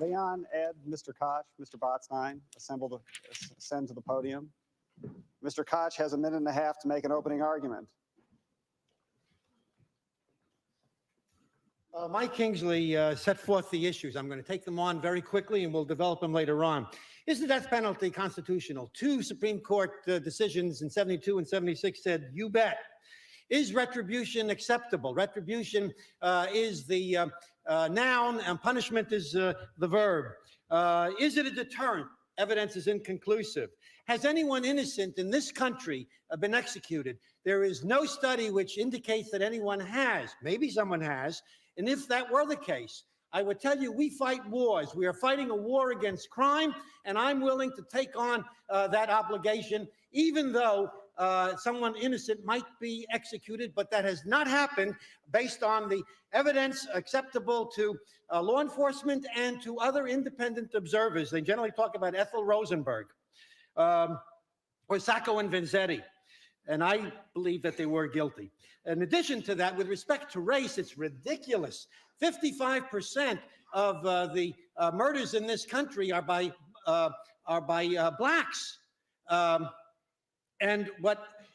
Leon, Ed, Mr. Koch, Mr. Botstein, ascend to the podium. Mr. Koch has 1.5 minutes to make an opening argument. Mike Kingsley set forth the issues. I'm going to take them on very quickly and we'll develop them later on. Is the death penalty constitutional? 2 Supreme Court decisions in 72 and 76 said, you bet. Is retribution acceptable? Retribution is the noun and punishment is the verb. Is it a deterrent? Evidence is inconclusive. Has anyone innocent in this country been executed? There is no study which indicates that anyone has. Maybe someone has. And if that were the case, I would tell you we fight wars. We are fighting a war against crime, and I'm willing to take on that obligation, even though someone innocent might be executed, but that has not happened based on the evidence acceptable to law enforcement and to other independent observers. They generally talk about Ethel Rosenberg or Sacco and Vanzetti, and I believe that they were guilty. In addition to that, with respect to race, it's ridiculous. 55% of the murders in this country are by blacks, and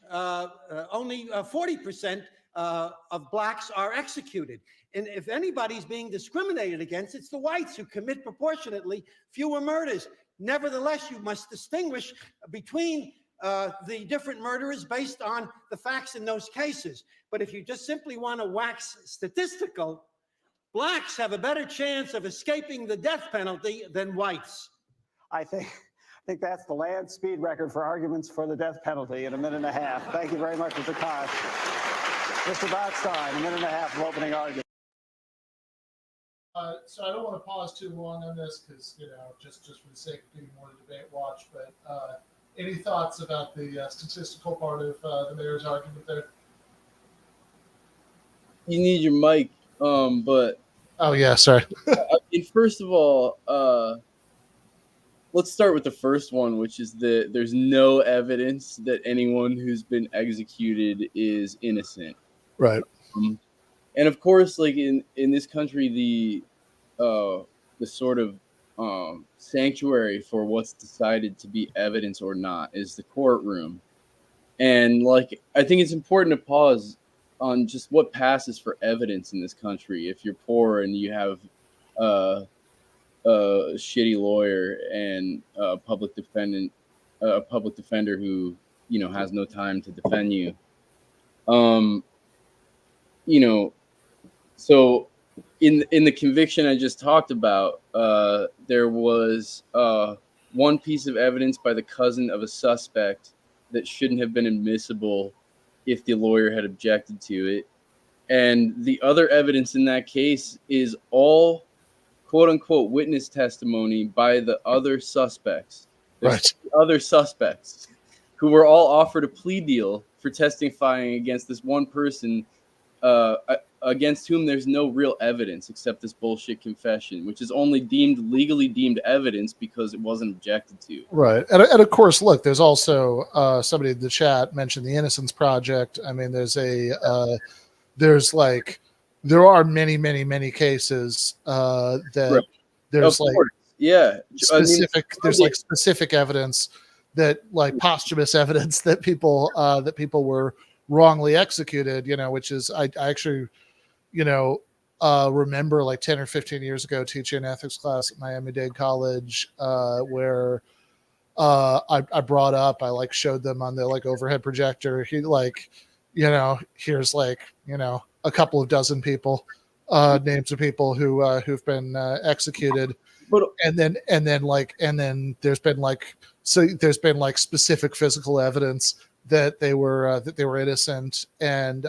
only 40% of blacks are executed. And if anybody's being discriminated against, it's the whites, who commit proportionately fewer murders. Nevertheless, you must distinguish between the different murderers based on the facts in those cases. But if you just simply want to wax statistical, blacks have a better chance of escaping the death penalty than whites. I think that's the land speed record for arguments for the death penalty in a minute and a half. Thank you very much, Mr. Koch. Mr. Botstein, a minute and a half of opening argument. So I don't want to pause too long on this because, just for the sake of being more debate watch, but any thoughts about the statistical part of the mayor's argument there? You need your mic, but... Oh, yeah, sorry. First of all, let's start with the first one, which is that there's no evidence that anyone who's been executed is innocent. Right. And of course, like in this country, the sort of sanctuary for what's decided to be evidence or not is the courtroom. And like, I think it's important to pause on just what passes for evidence in this country. If you're poor and you have a shitty lawyer and a public defender who, has no time to defend you. So in the conviction I just talked about, there was one piece of evidence by the cousin of a suspect that shouldn't have been admissible if the lawyer had objected to it. And the other evidence in that case is all quote unquote witness testimony by the other suspects. There's other suspects who were all offered a plea deal for testifying against this one person, against whom there's no real evidence except this bullshit confession, which is only legally deemed evidence because it wasn't objected to. Right. And of course, look, there's also somebody in the chat mentioned the Innocence Project. I mean, there are many, many, many cases that there's specific evidence that posthumous evidence that people were wrongly executed, which is I actually, remember 10 or 15 years ago teaching an ethics class at Miami-Dade College where I brought up, I showed them on the overhead projector. Here's a couple of dozen people, names of people who've been executed. And then there's been specific physical evidence that they were innocent. And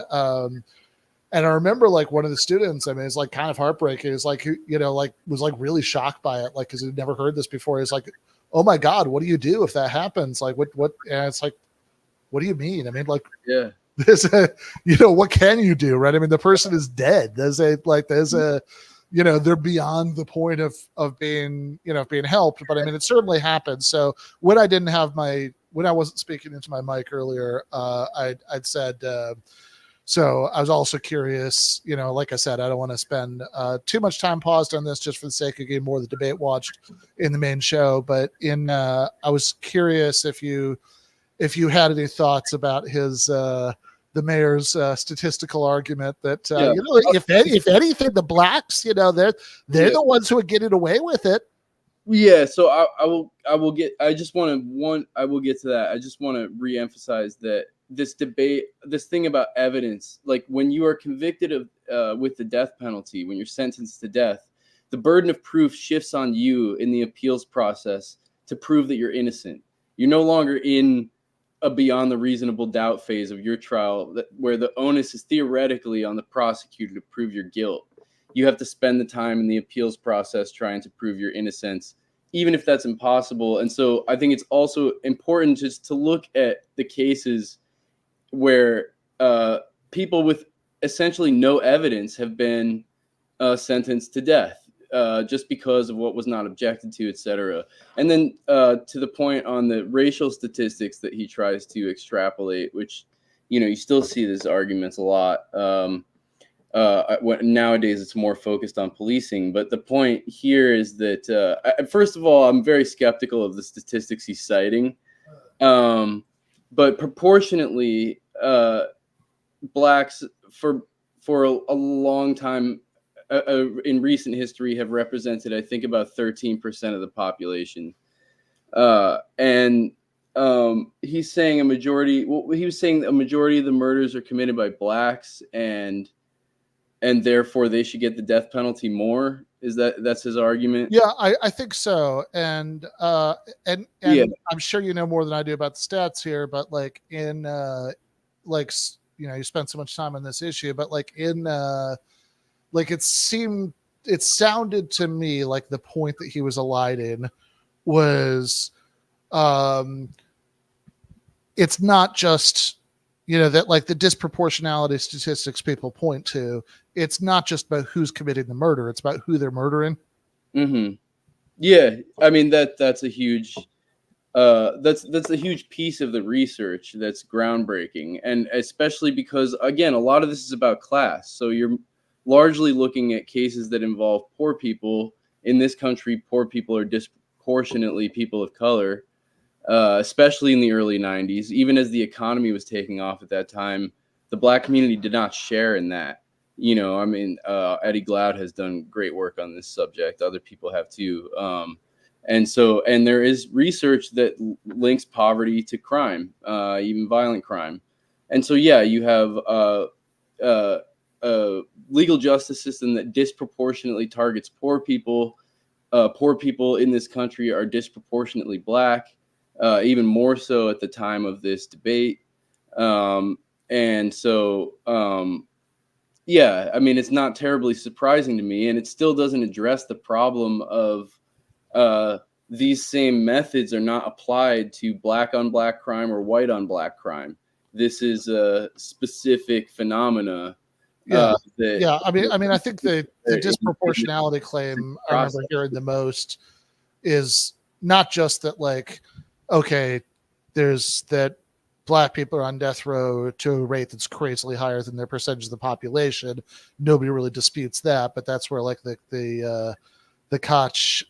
I remember one of the students, I mean, it's kind of heartbreaking. It's was really shocked by it. Cause he'd never heard this before. He's like, oh my God, what do you do if that happens? What, and it's what do you mean? I mean, yeah. There's what can you do, right? I mean, the person is dead. They're beyond the point of being helped. But I mean, it certainly happened. So when I wasn't speaking into my mic earlier, I'd said, so I was also curious, like I said, I don't want to spend too much time paused on this just for the sake of getting more of the debate watched in the main show. But I was curious if you had any thoughts about the mayor's statistical argument that if anything, the blacks, they're the ones who are getting away with it. Yeah, so I will get to that. I just want to reemphasize that this debate, this thing about evidence, when you are convicted of with the death penalty, when you're sentenced to death, the burden of proof shifts on you in the appeals process to prove that you're innocent. You're no longer in a beyond the reasonable doubt phase of your trial where the onus is theoretically on the prosecutor to prove your guilt. You have to spend the time in the appeals process trying to prove your innocence, even if that's impossible. And so I think it's also important just to look at the cases where people with essentially no evidence have been sentenced to death just because of what was not objected to, etc. And then to the point on the racial statistics that he tries to extrapolate, which, you still see these arguments a lot. Nowadays, it's more focused on policing. But the point here is that, first of all, I'm very skeptical of the statistics he's citing. But proportionately, blacks for a long time in recent history have represented, I think, about 13% of the population. And he's saying a majority. Well, he was saying a majority of the murders are committed by blacks, and therefore they should get the death penalty more. That's his argument? Yeah, I think so. And Yeah. I'm sure you know more than I do about the stats here, but like in like you spent so much time on this issue, but like in like it sounded to me like the point that he was eliding was it's not just that like the disproportionality statistics people point to, it's not just about who's committing the murder, it's about who they're murdering. Mm-hmm. Yeah, I mean that's a huge that's a huge piece of the research that's groundbreaking, and especially because again a lot of this is about class. So you're largely looking at cases that involve poor people. In this country, poor people are disproportionately people of color. Especially in the early 90s, even as the economy was taking off at that time, the black community did not share in that. I mean, Eddie Glaude has done great work on this subject. Other people have too. And there is research that links poverty to crime, even violent crime. And so, yeah, you have a legal justice system that disproportionately targets poor people. Poor people in this country are disproportionately black. Even more so at the time of this debate. And so, yeah, I mean, it's not terribly surprising to me, and it still doesn't address the problem of these same methods are not applied to black on black crime or white on black crime. This is a specific phenomena. I mean, I think the disproportionality claim I remember hearing the most is not just that, like, okay, there's that black people are on death row to a rate that's crazily higher than their percentage of the population. Nobody really disputes that, but that's where like the Koch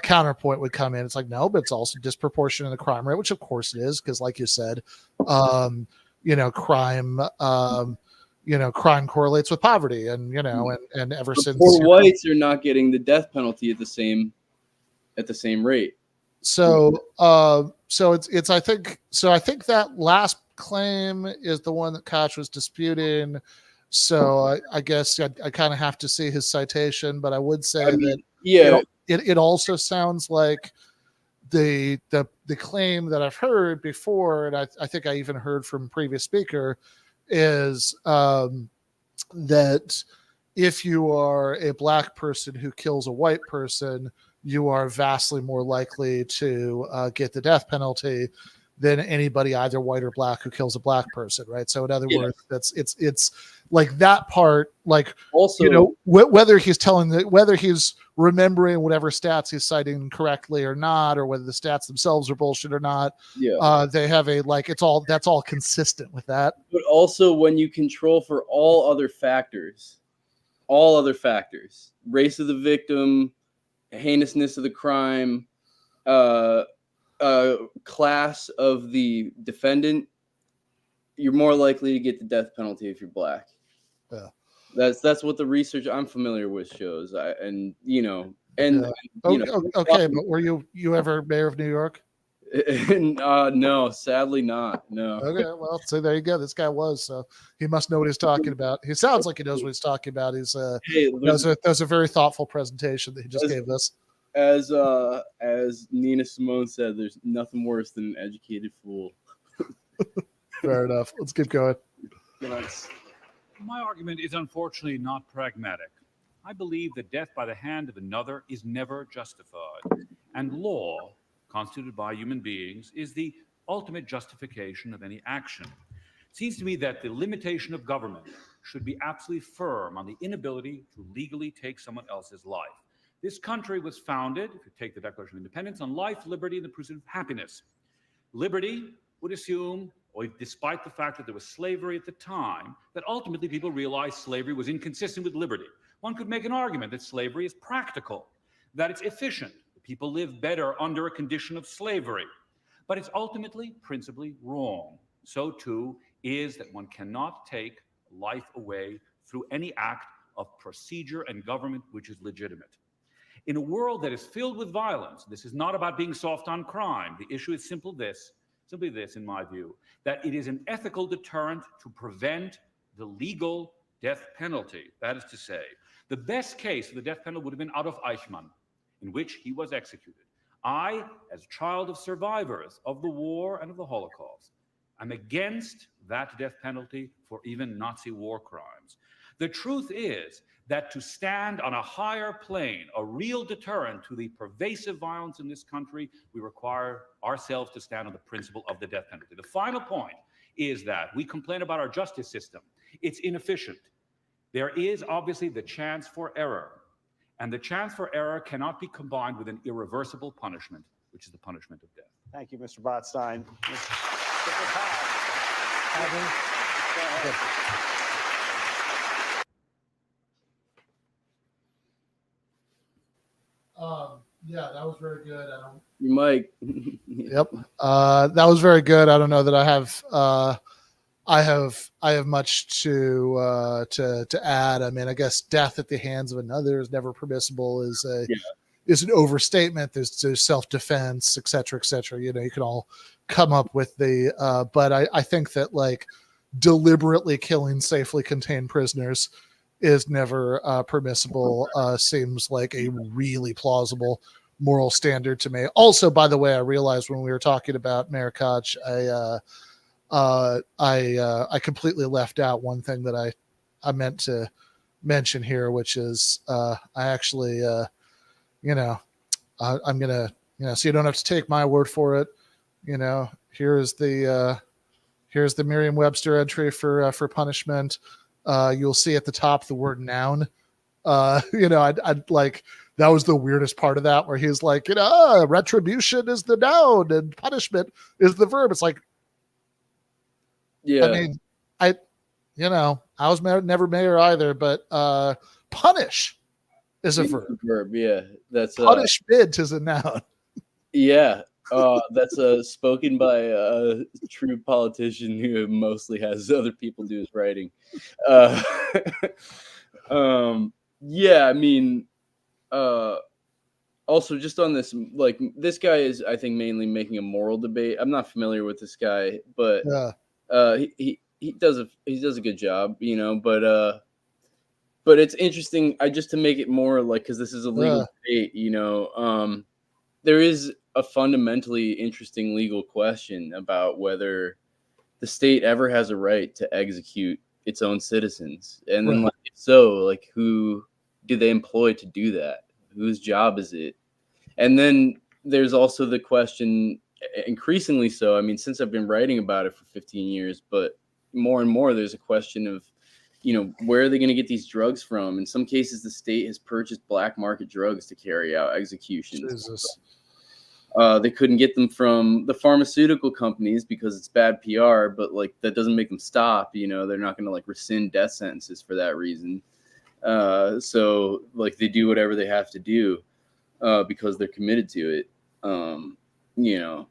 counterpoint would come in. It's like, no, but it's also disproportionate in the crime rate, which of course it is, because like you said, crime correlates with poverty, and and ever since poor whites are not getting the death penalty at the same rate. So it's I think that last claim is the one that Koch was disputing. So I guess I kind of have to see his citation, but I would say it also sounds like the claim that I've heard before, and I think I even heard from previous speaker, is that if you are a black person who kills a white person, you are vastly more likely to get the death penalty than anybody either white or black who kills a black person, right? So in other words, it's like that part, like also whether he's remembering whatever stats he's citing correctly or not, or whether the stats themselves are bullshit or not. They have that's all consistent with that. But also when you control for all other factors, race of the victim, heinousness of the crime, class of the defendant, you're more likely to get the death penalty if you're black. Yeah, that's what the research I'm familiar with shows. Okay, but were you ever mayor of New York? No, sadly not. No. Okay, well, so there you go. This guy was, so he must know what he's talking about. He sounds like he knows what he's talking about. He's that was a very thoughtful presentation that he just gave us. As Nina Simone said, there's nothing worse than an educated fool. Fair enough. Let's keep going. My argument is unfortunately not pragmatic. I believe that death by the hand of another is never justified, and law, constituted by human beings, is the ultimate justification of any action. It seems to me that the limitation of government should be absolutely firm on the inability to legally take someone else's life. This country was founded, if you take the Declaration of Independence, on life, liberty, and the pursuit of happiness. Liberty would assume, or despite the fact that there was slavery at the time, that ultimately people realized slavery was inconsistent with liberty. One could make an argument that slavery is practical, that it's efficient. People live better under a condition of slavery. But it's ultimately, principally wrong. So too is that one cannot take life away through any act of procedure and government which is legitimate. In a world that is filled with violence, this is not about being soft on crime. The issue is simply this, in my view, that it is an ethical deterrent to prevent the legal death penalty. That is to say, the best case of the death penalty would have been Adolf Eichmann, in which he was executed. I, as a child of survivors of the war and of the Holocaust, I'm against that death penalty for even Nazi war crimes. The truth is that to stand on a higher plane, a real deterrent to the pervasive violence in this country, we require ourselves to stand on the principle of the death penalty. The final point is that we complain about our justice system. It's inefficient. There is obviously the chance for error. And the chance for error cannot be combined with an irreversible punishment, which is the punishment of death. Thank you, Mr. Botstein. Yeah, that was very good. Mike. Yep. That was very good. I don't know that I have much to add. I mean, I guess death at the hands of another is never permissible. Is an overstatement. There's self-defense, et cetera, et cetera. You know, you can all come up with the. But I think that like deliberately killing safely contained prisoners is never permissible. Seems like a really plausible moral standard to me. Also, by the way, I realized when we were talking about Mayor Koch, I completely left out one thing that I meant to mention here, which is I actually I'm gonna so you don't have to take my word for it. Here's the Merriam-Webster entry for punishment. You'll see at the top the word noun. I'd like that was the weirdest part of that, where he's like, retribution is the noun and punishment is the verb. It's like, yeah. I mean, I was never mayor either, but punish is a verb. Yeah, that's punishment is a noun. Yeah. That's spoken by a true politician who mostly has other people do his writing. Yeah, I mean, also just on this, like, this guy is, I think, mainly making a moral debate. I'm not familiar with this guy, but he does a good job, but it's interesting. Just to make it more like, because this is a legal debate, there is a fundamentally interesting legal question about whether the state ever has a right to execute its own citizens, and then like, if so, like, who do they employ to do that? Whose job is it? And then there's also the question, increasingly so, I mean, since I've been writing about it for 15 years, but more and more there's a question of, where are they going to get these drugs from? In some cases, the state has purchased black market drugs to carry out executions. Jesus. They couldn't get them from the pharmaceutical companies because it's bad PR, but like that doesn't make them stop. They're not going to like rescind death sentences for that reason. So like they do whatever they have to do because they're committed to it.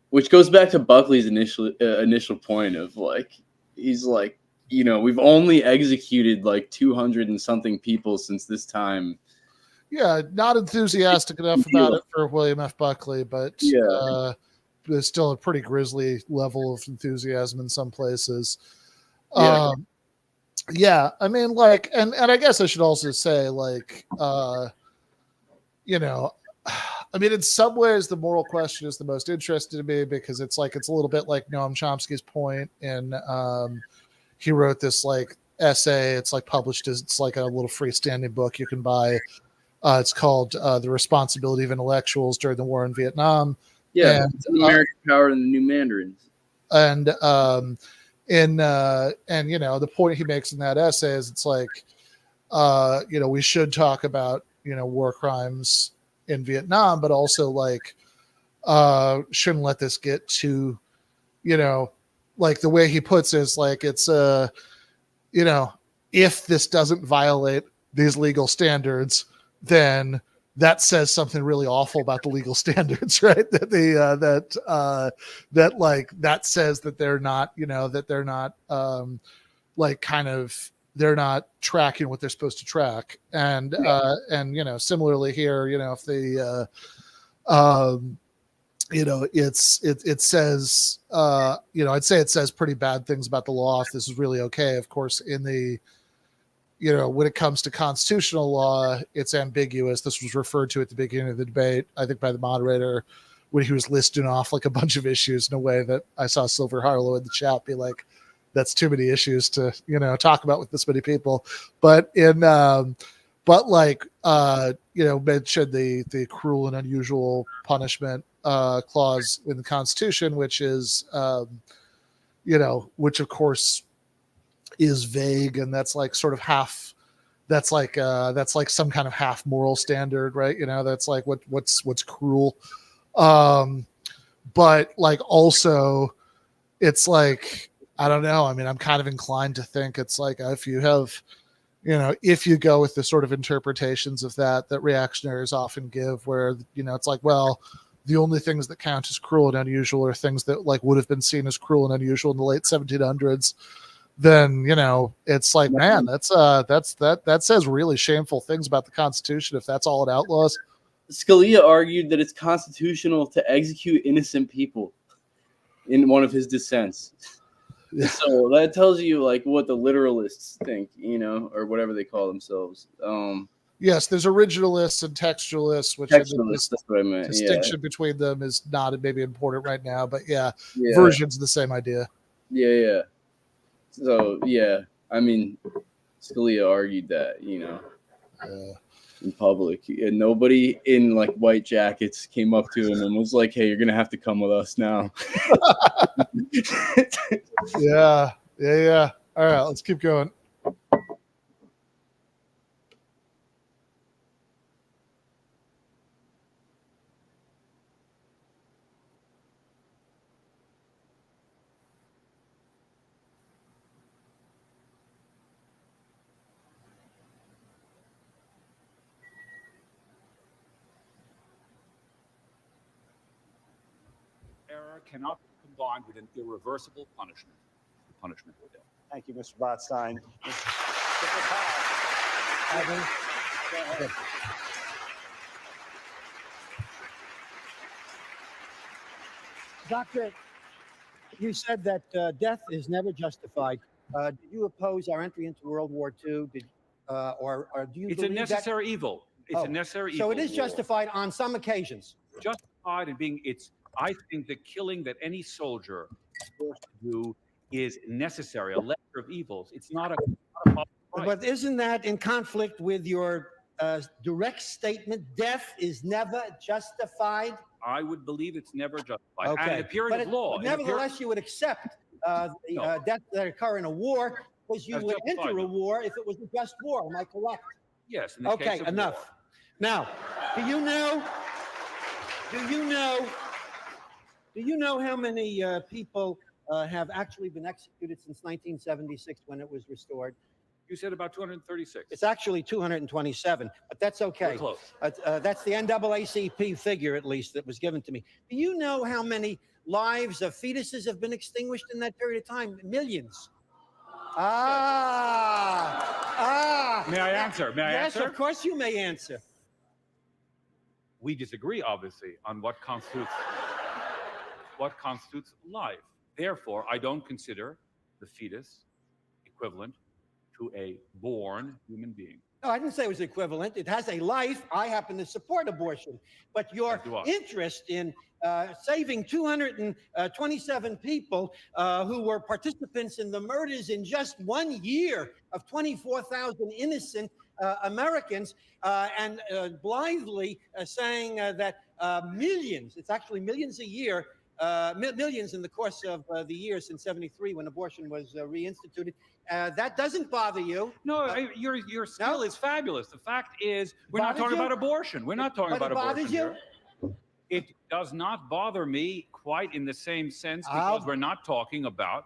Which goes back to Buckley's initial point of like, he's like, we've only executed like 200 and something people since this time. Yeah, not enthusiastic enough about it for William F. Buckley, but there's still a pretty grisly level of enthusiasm in some places. I mean, like, and I guess I should also say, like, I mean, in some ways, the moral question is the most interesting to me because it's a little bit like Noam Chomsky's point, and he wrote this like essay. It's like published as it's like a little freestanding book you can buy. It's called The Responsibility of Intellectuals During the War in Vietnam. Yeah, and, American Power and the New Mandarins. And the point he makes in that essay is it's like, we should talk about, war crimes in Vietnam, but also like, shouldn't let this get to, like the way he puts it is like, it's, if this doesn't violate these legal standards, then that says something really awful about the legal standards, right? That that says that they're not, like kind of they're not tracking what they're supposed to track. And similarly here, if the it says I'd say it says pretty bad things about the law. If this is really okay, of course, in the when it comes to constitutional law, it's ambiguous. This was referred to at the beginning of the debate, I think, by the moderator when he was listing off like a bunch of issues in a way that I saw Silver Harlow in the chat be like, that's too many issues to, talk about with this many people. But mentioned the cruel and unusual punishment clause in the Constitution, which is, which of course is vague, and that's like sort of half. That's like some kind of half moral standard, right? That's like what's cruel. But like also, it's like, I don't know. I mean, I'm kind of inclined to think it's like if you have, if you go with the sort of interpretations of that reactionaries often give, where it's like, well, the only things that count as cruel and unusual are things that like would have been seen as cruel and unusual in the late 1700s. Then it's like, man, that says really shameful things about the Constitution if that's all it outlaws. Scalia argued that it's constitutional to execute innocent people in one of his dissents. Yeah. So that tells you like what the literalists think, or whatever they call themselves. Yes, there's originalists and textualists, which that's what I meant. Distinction between them is not maybe important right now, but versions of the same idea. Yeah. So I mean, Scalia argued that, in public, and nobody in like white jackets came up to him and was like, "Hey, you're gonna have to come with us now." Yeah. All right, let's keep going. Error cannot be combined with an irreversible punishment. Punishment of death. Thank you, Mr. Botstein. Doctor, you said that death is never justified. Did you oppose our entry into World War II? Or do you? It's a necessary evil. It's a necessary evil. So it is justified on some occasions. Justified in being. I think the killing that any soldier is forced to do is necessary, a lesser of evils. It's not a right. But isn't that in conflict with your direct statement? Death is never justified. I would believe it's never justified. Okay. And in a period of law. Nevertheless, you would accept the deaths that occur in a war, because you would enter a war if it was a just war. Am I correct? Yes. Okay, enough. War. Now, do you know how many people have actually been executed since 1976 when it was restored? You said about 236. It's actually 227, but that's okay. We're close. That's the NAACP figure, at least, that was given to me. Do you know how many lives of fetuses have been extinguished in that period of time? Millions. May I answer? Yes, of course you may answer. We disagree, obviously, on what constitutes life. Therefore, I don't consider the fetus equivalent to a born human being. No, I didn't say it was equivalent. It has a life. I happen to support abortion. But your interest in saving 227 people who were participants in the murders in just 1 year of 24,000 innocent Americans and blithely saying that millions, it's actually millions a year, millions in the course of the year since 73 when abortion was reinstituted. That doesn't bother you. No, your skill is fabulous. The fact is, we're not talking about abortion. We're not talking about abortion here. It does not bother me quite in the same sense because we are not talking about.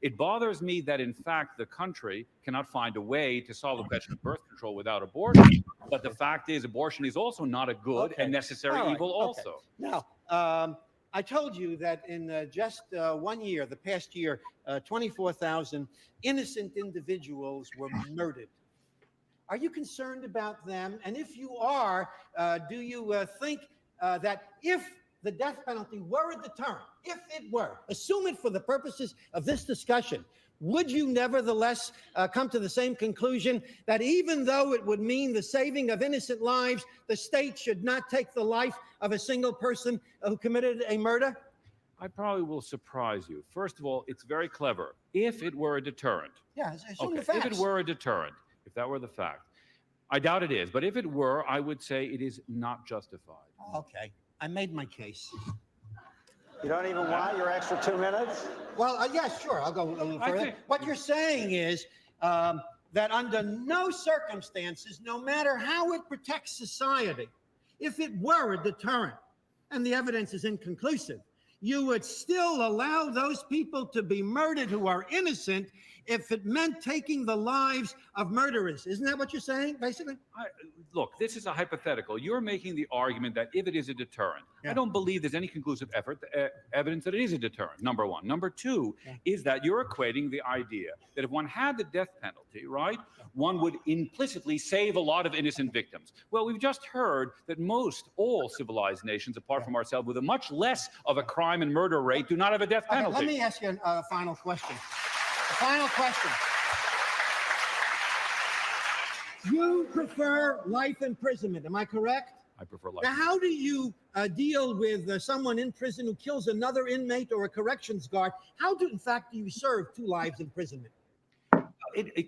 It bothers me that, in fact, the country cannot find a way to solve the question of birth control without abortion. But the fact is, abortion is also not a good and necessary evil also. Now, I told you that in just 1 year, the past year, 24,000 innocent individuals were murdered. Are you concerned about them? And if you are, do you think that if the death penalty were a deterrent, if it were, assume it for the purposes of this discussion, would you nevertheless come to the same conclusion that even though it would mean the saving of innocent lives, the state should not take the life of a single person who committed a murder? I probably will surprise you. First of all, it's very clever. If it were a deterrent. Yeah, assume the Okay, facts. if it were a deterrent, if that were the fact. I doubt it is, but if it were, I would say it is not justified. Okay, I made my case. You don't even want your extra 2 minutes? Well, yeah, sure, I'll go a little further. What you're saying is that under no circumstances, no matter how it protects society, if it were a deterrent, and the evidence is inconclusive, you would still allow those people to be murdered who are innocent if it meant taking the lives of murderers. Isn't that what you're saying, basically? Look, this is a hypothetical. You're making the argument that if it is a deterrent, I don't believe there's any conclusive evidence that it is a deterrent, number one. Number two is that you're equating the idea that if one had the death penalty, right, one would implicitly save a lot of innocent victims. Well, we've just heard that all civilized nations, apart from ourselves, with a much less of a crime and murder rate, do not have a death penalty. Let me ask you a final question. A final question. You prefer life imprisonment, am I correct? I prefer life. Now, how do you deal with someone in prison who kills another inmate or a corrections guard? How, in fact, do you serve 2 lives imprisonment?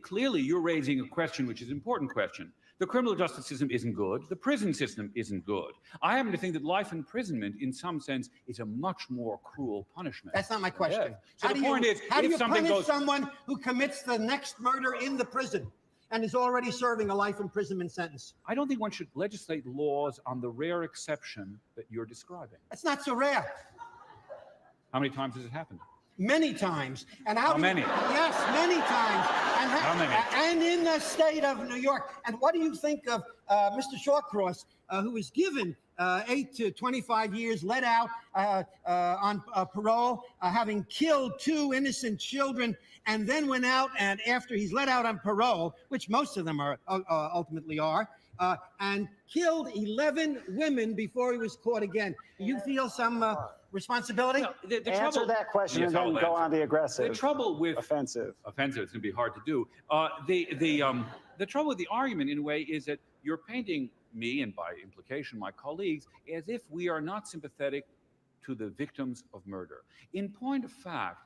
Clearly, you're raising a question which is an important question. The criminal justice system isn't good. The prison system isn't good. I happen to think that life imprisonment, in some sense, is a much more cruel punishment. That's not my question. Yeah. So the point is, how do if you something punish goes... someone who commits the next murder in the prison and is already serving a life imprisonment sentence? I don't think one should legislate laws on the rare exception that you're describing. That's not so rare. How many times has it happened? Many times. And how many? Yes, many times. And how many? And in the state of New York. And what do you think of Mr. Shawcross, who was given 8 to 25 years, let out on parole, having killed 2 innocent children, and then went out, and after he's let out on parole, which most of them are ultimately are, and killed 11 women before he was caught again. Do you feel some responsibility? No, the Answer trouble, that question yes, and then go on the aggressive. The trouble with offensive. It's going to be hard to do. The trouble with the argument, in a way, is that you're painting me, and by implication my colleagues, as if we are not sympathetic to the victims of murder. In point of fact,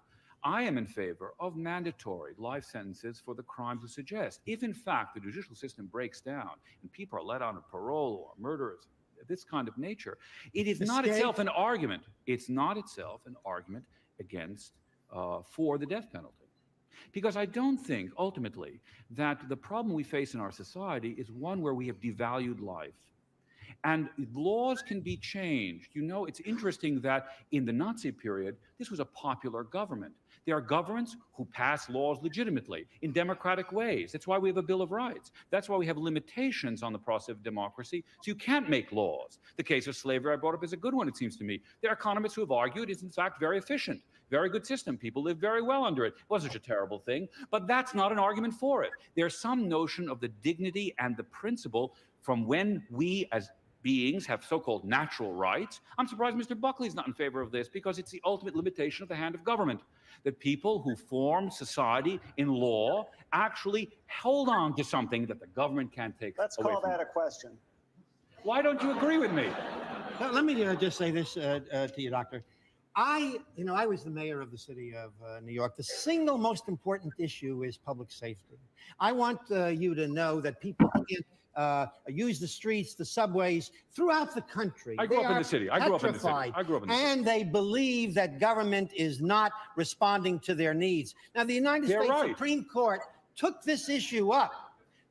I am in favor of mandatory life sentences for the crimes you suggest. If, in fact, the judicial system breaks down and people are let out on parole or murderers of this kind of nature, it is not itself an argument. It's not itself an argument against, for the death penalty. Because I don't think, ultimately, that the problem we face in our society is one where we have devalued life. And laws can be changed. You know, it's interesting that in the Nazi period, this was a popular government. There are governments who pass laws legitimately in democratic ways. That's why we have a Bill of Rights. That's why we have limitations on the process of democracy. So you can't make laws. The case of slavery I brought up is a good one, it seems to me. There are economists who have argued it's in fact very efficient, very good system. People live very well under it. It wasn't such a terrible thing, but that's not an argument for it. There's some notion of the dignity and the principle from when we as beings have so-called natural rights. I'm surprised Mr. Buckley is not in favor of this, because it's the ultimate limitation of the hand of government, that people who form society in law actually hold on to something that the government can't take away Let's from call that them. a question. Why don't you agree with me? Let me just say this to you, Doctor. I was the mayor of the city of New York. The single most important issue is public safety. I want you to know that people can't use the streets, the subways throughout the country. I grew up in the city. And they believe that government is not responding to their needs. Now, the United States Supreme Court took this issue up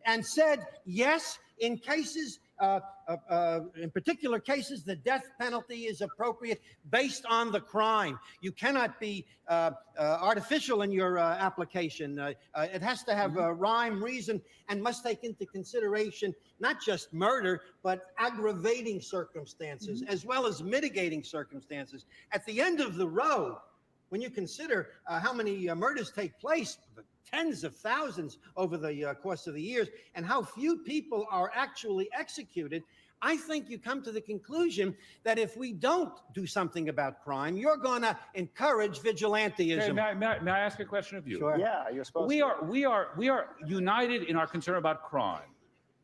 and said, yes, in cases in particular cases, the death penalty is appropriate based on the crime. You cannot be artificial in your application. It has to have rhyme, reason, and must take into consideration not just murder, but aggravating circumstances, as well as mitigating circumstances. At the end of the road, when you consider how many murders take place, tens of thousands over the course of the years, and how few people are actually executed, I think you come to the conclusion that if we don't do something about crime, you're going to encourage vigilanteism. Okay, may I ask a question of you? Sure. Yeah, you're supposed to. We are united in our concern about crime.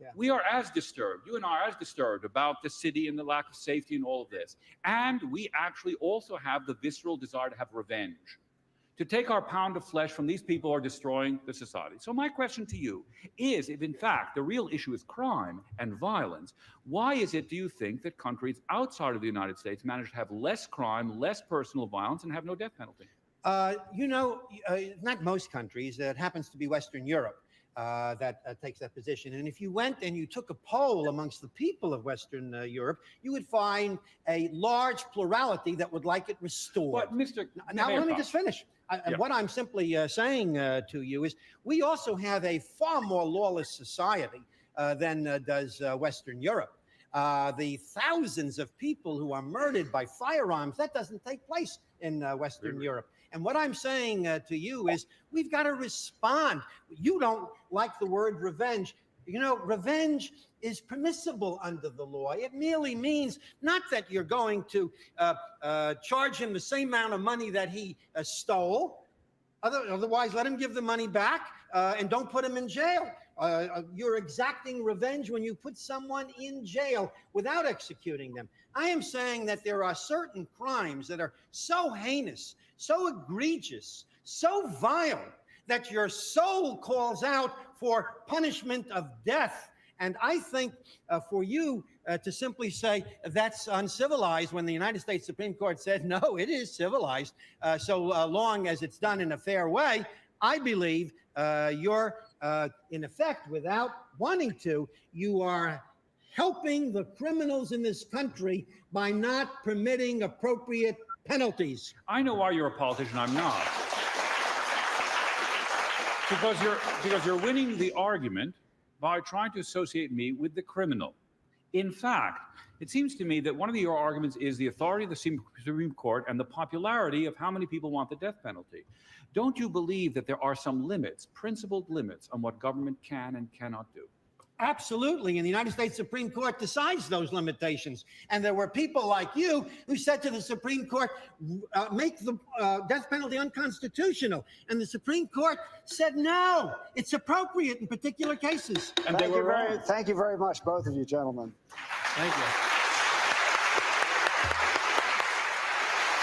Yeah. We are as disturbed. You and I are as disturbed about the city and the lack of safety and all of this. And we actually also have the visceral desire to have revenge, to take our pound of flesh from these people who are destroying the society. So my question to you is, if in fact the real issue is crime and violence, why is it, do you think, that countries outside of the United States manage to have less crime, less personal violence, and have no death penalty? Not most countries. It happens to be Western Europe that takes that position. And if you went and you took a poll amongst the people of Western Europe, you would find a large plurality that would like it restored. But Mr. Now, let me just finish. What I'm simply saying to you is we also have a far more lawless society than does Western Europe. The thousands of people who are murdered by firearms, that doesn't take place in Western Europe. And what I'm saying to you is we've got to respond. You don't like the word revenge. You know, revenge is permissible under the law. It merely means not that you're going to charge him the same amount of money that he stole. Otherwise, let him give the money back and don't put him in jail. You're exacting revenge when you put someone in jail without executing them. I am saying that there are certain crimes that are so heinous, so egregious, so vile, that your soul calls out for punishment of death. And I think for you to simply say that's uncivilized when the United States Supreme Court said, no, it is civilized, so long as it's done in a fair way, I believe you're, in effect, without wanting to, you are helping the criminals in this country by not permitting appropriate penalties. I know why you're a politician. I'm not. Because you're winning the argument by trying to associate me with the criminal. In fact, it seems to me that one of your arguments is the authority of the Supreme Court and the popularity of how many people want the death penalty. Don't you believe that there are some limits, principled limits, on what government can and cannot do? Absolutely. And the United States Supreme Court decides those limitations. And there were people like you who said to the Supreme Court, make the death penalty unconstitutional. And the Supreme Court said, no, it's appropriate in particular cases. And they were wrong. Thank you very much, both of you gentlemen. Thank you.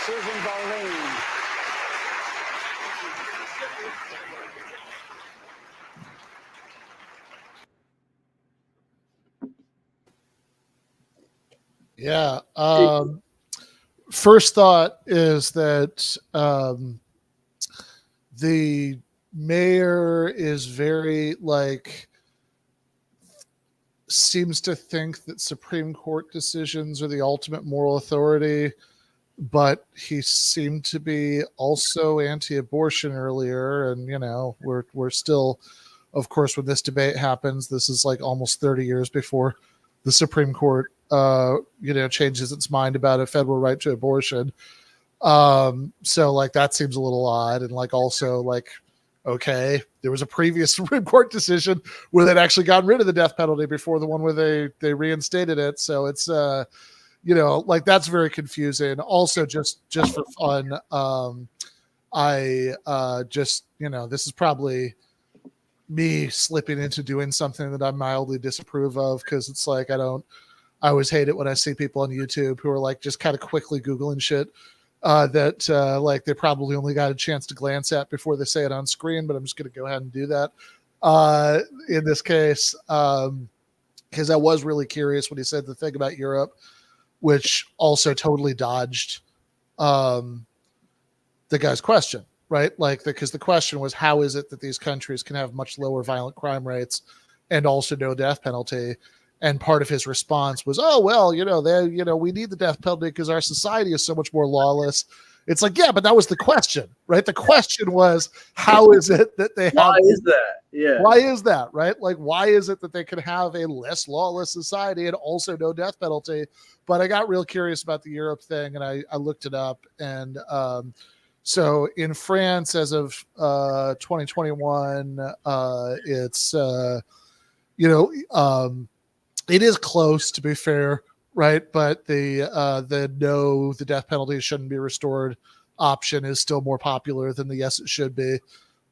Susan Boleyn. Yeah. First thought is that the mayor is very seems to think that Supreme Court decisions are the ultimate moral authority, but he seemed to be also anti-abortion earlier. And, we're still, of course, when this debate happens, this is almost 30 years before the Supreme Court changes its mind about a federal right to abortion. So that seems a little odd. And also okay, there was a previous Supreme Court decision where they'd actually gotten rid of the death penalty before the one where they reinstated it. So it's, that's very confusing. Also, just for fun, this is probably me slipping into doing something that I mildly disapprove of, because it's I always hate it when I see people on YouTube who are just kind of quickly Googling shit that they probably only got a chance to glance at before they say it on screen, but I'm just going to go ahead and do that in this case, because I was really curious when he said the thing about Europe, which also totally dodged the guy's question, right? Because the question was, how is it that these countries can have much lower violent crime rates and also no death penalty? And part of his response was, "Oh well, we need the death penalty because our society is so much more lawless." It's like, yeah, but that was the question, right? The question was, how is it that they have? Why is that? Yeah. Why is that, right? Like, why is it that they can have a less lawless society and also no death penalty? But I got real curious about the Europe thing, and I looked it up. And so in France, as of 2021, it's it is close, to be fair, right? But the death penalty shouldn't be restored option is still more popular than the yes, it should be.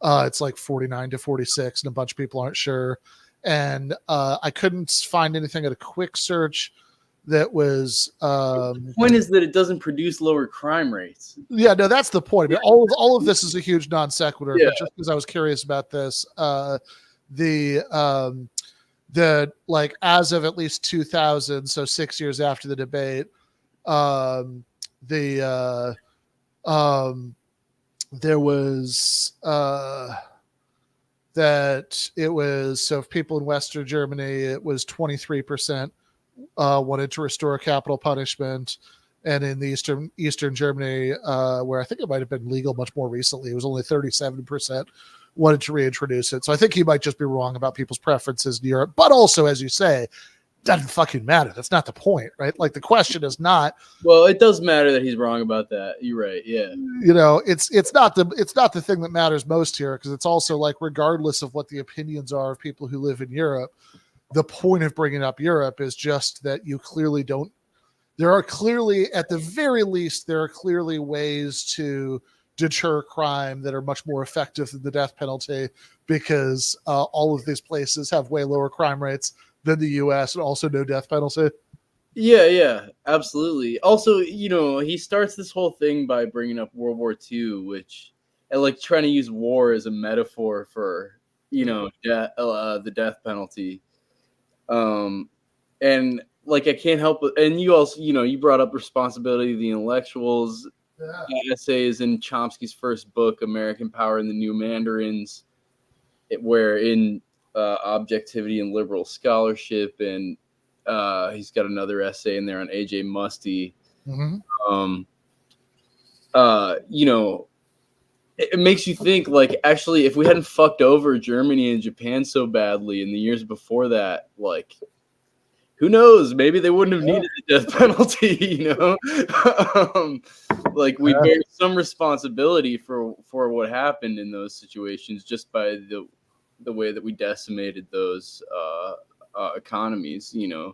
It's like 49 to 46, and a bunch of people aren't sure. And I couldn't find anything at a quick search that was. The point is that it doesn't produce lower crime rates. Yeah, no, that's the point. I mean, all of this is a huge non sequitur. Yeah. But just because I was curious about this, like as of at least 2000, so 6 years after the debate, there was that it was, so if people in Western Germany, it was 23% wanted to restore capital punishment, and in the Eastern Germany, where I think it might have been legal much more recently, it was only 37% wanted to reintroduce it. So I think he might just be wrong about people's preferences in Europe, but also, as you say, doesn't fucking matter. That's not the point, right? Like the question is not. Well, it does matter that he's wrong about that. You're right. Yeah. It's not the thing that matters most here, because it's also like, regardless of what the opinions are of people who live in Europe, the point of bringing up Europe is just that you clearly don't. There are clearly, at the very least, there are clearly ways to deter crime that are much more effective than the death penalty, because all of these places have way lower crime rates than the U.S. and also no death penalty. Yeah, absolutely. Also, he starts this whole thing by bringing up World War II, which, and like trying to use war as a metaphor for, the death penalty. And like, I can't help but, and you also, you brought up responsibility of the intellectuals. Yeah. Essays in Chomsky's first book, American Power and the New Mandarins, where in objectivity and liberal scholarship, and he's got another essay in there on A.J. Musty. Mm-hmm. It makes you think, like, actually, if we hadn't fucked over Germany and Japan so badly in the years before that, like, who knows? Maybe they wouldn't have needed the death penalty, like, we bear some responsibility for what happened in those situations just by the way that we decimated those economies, I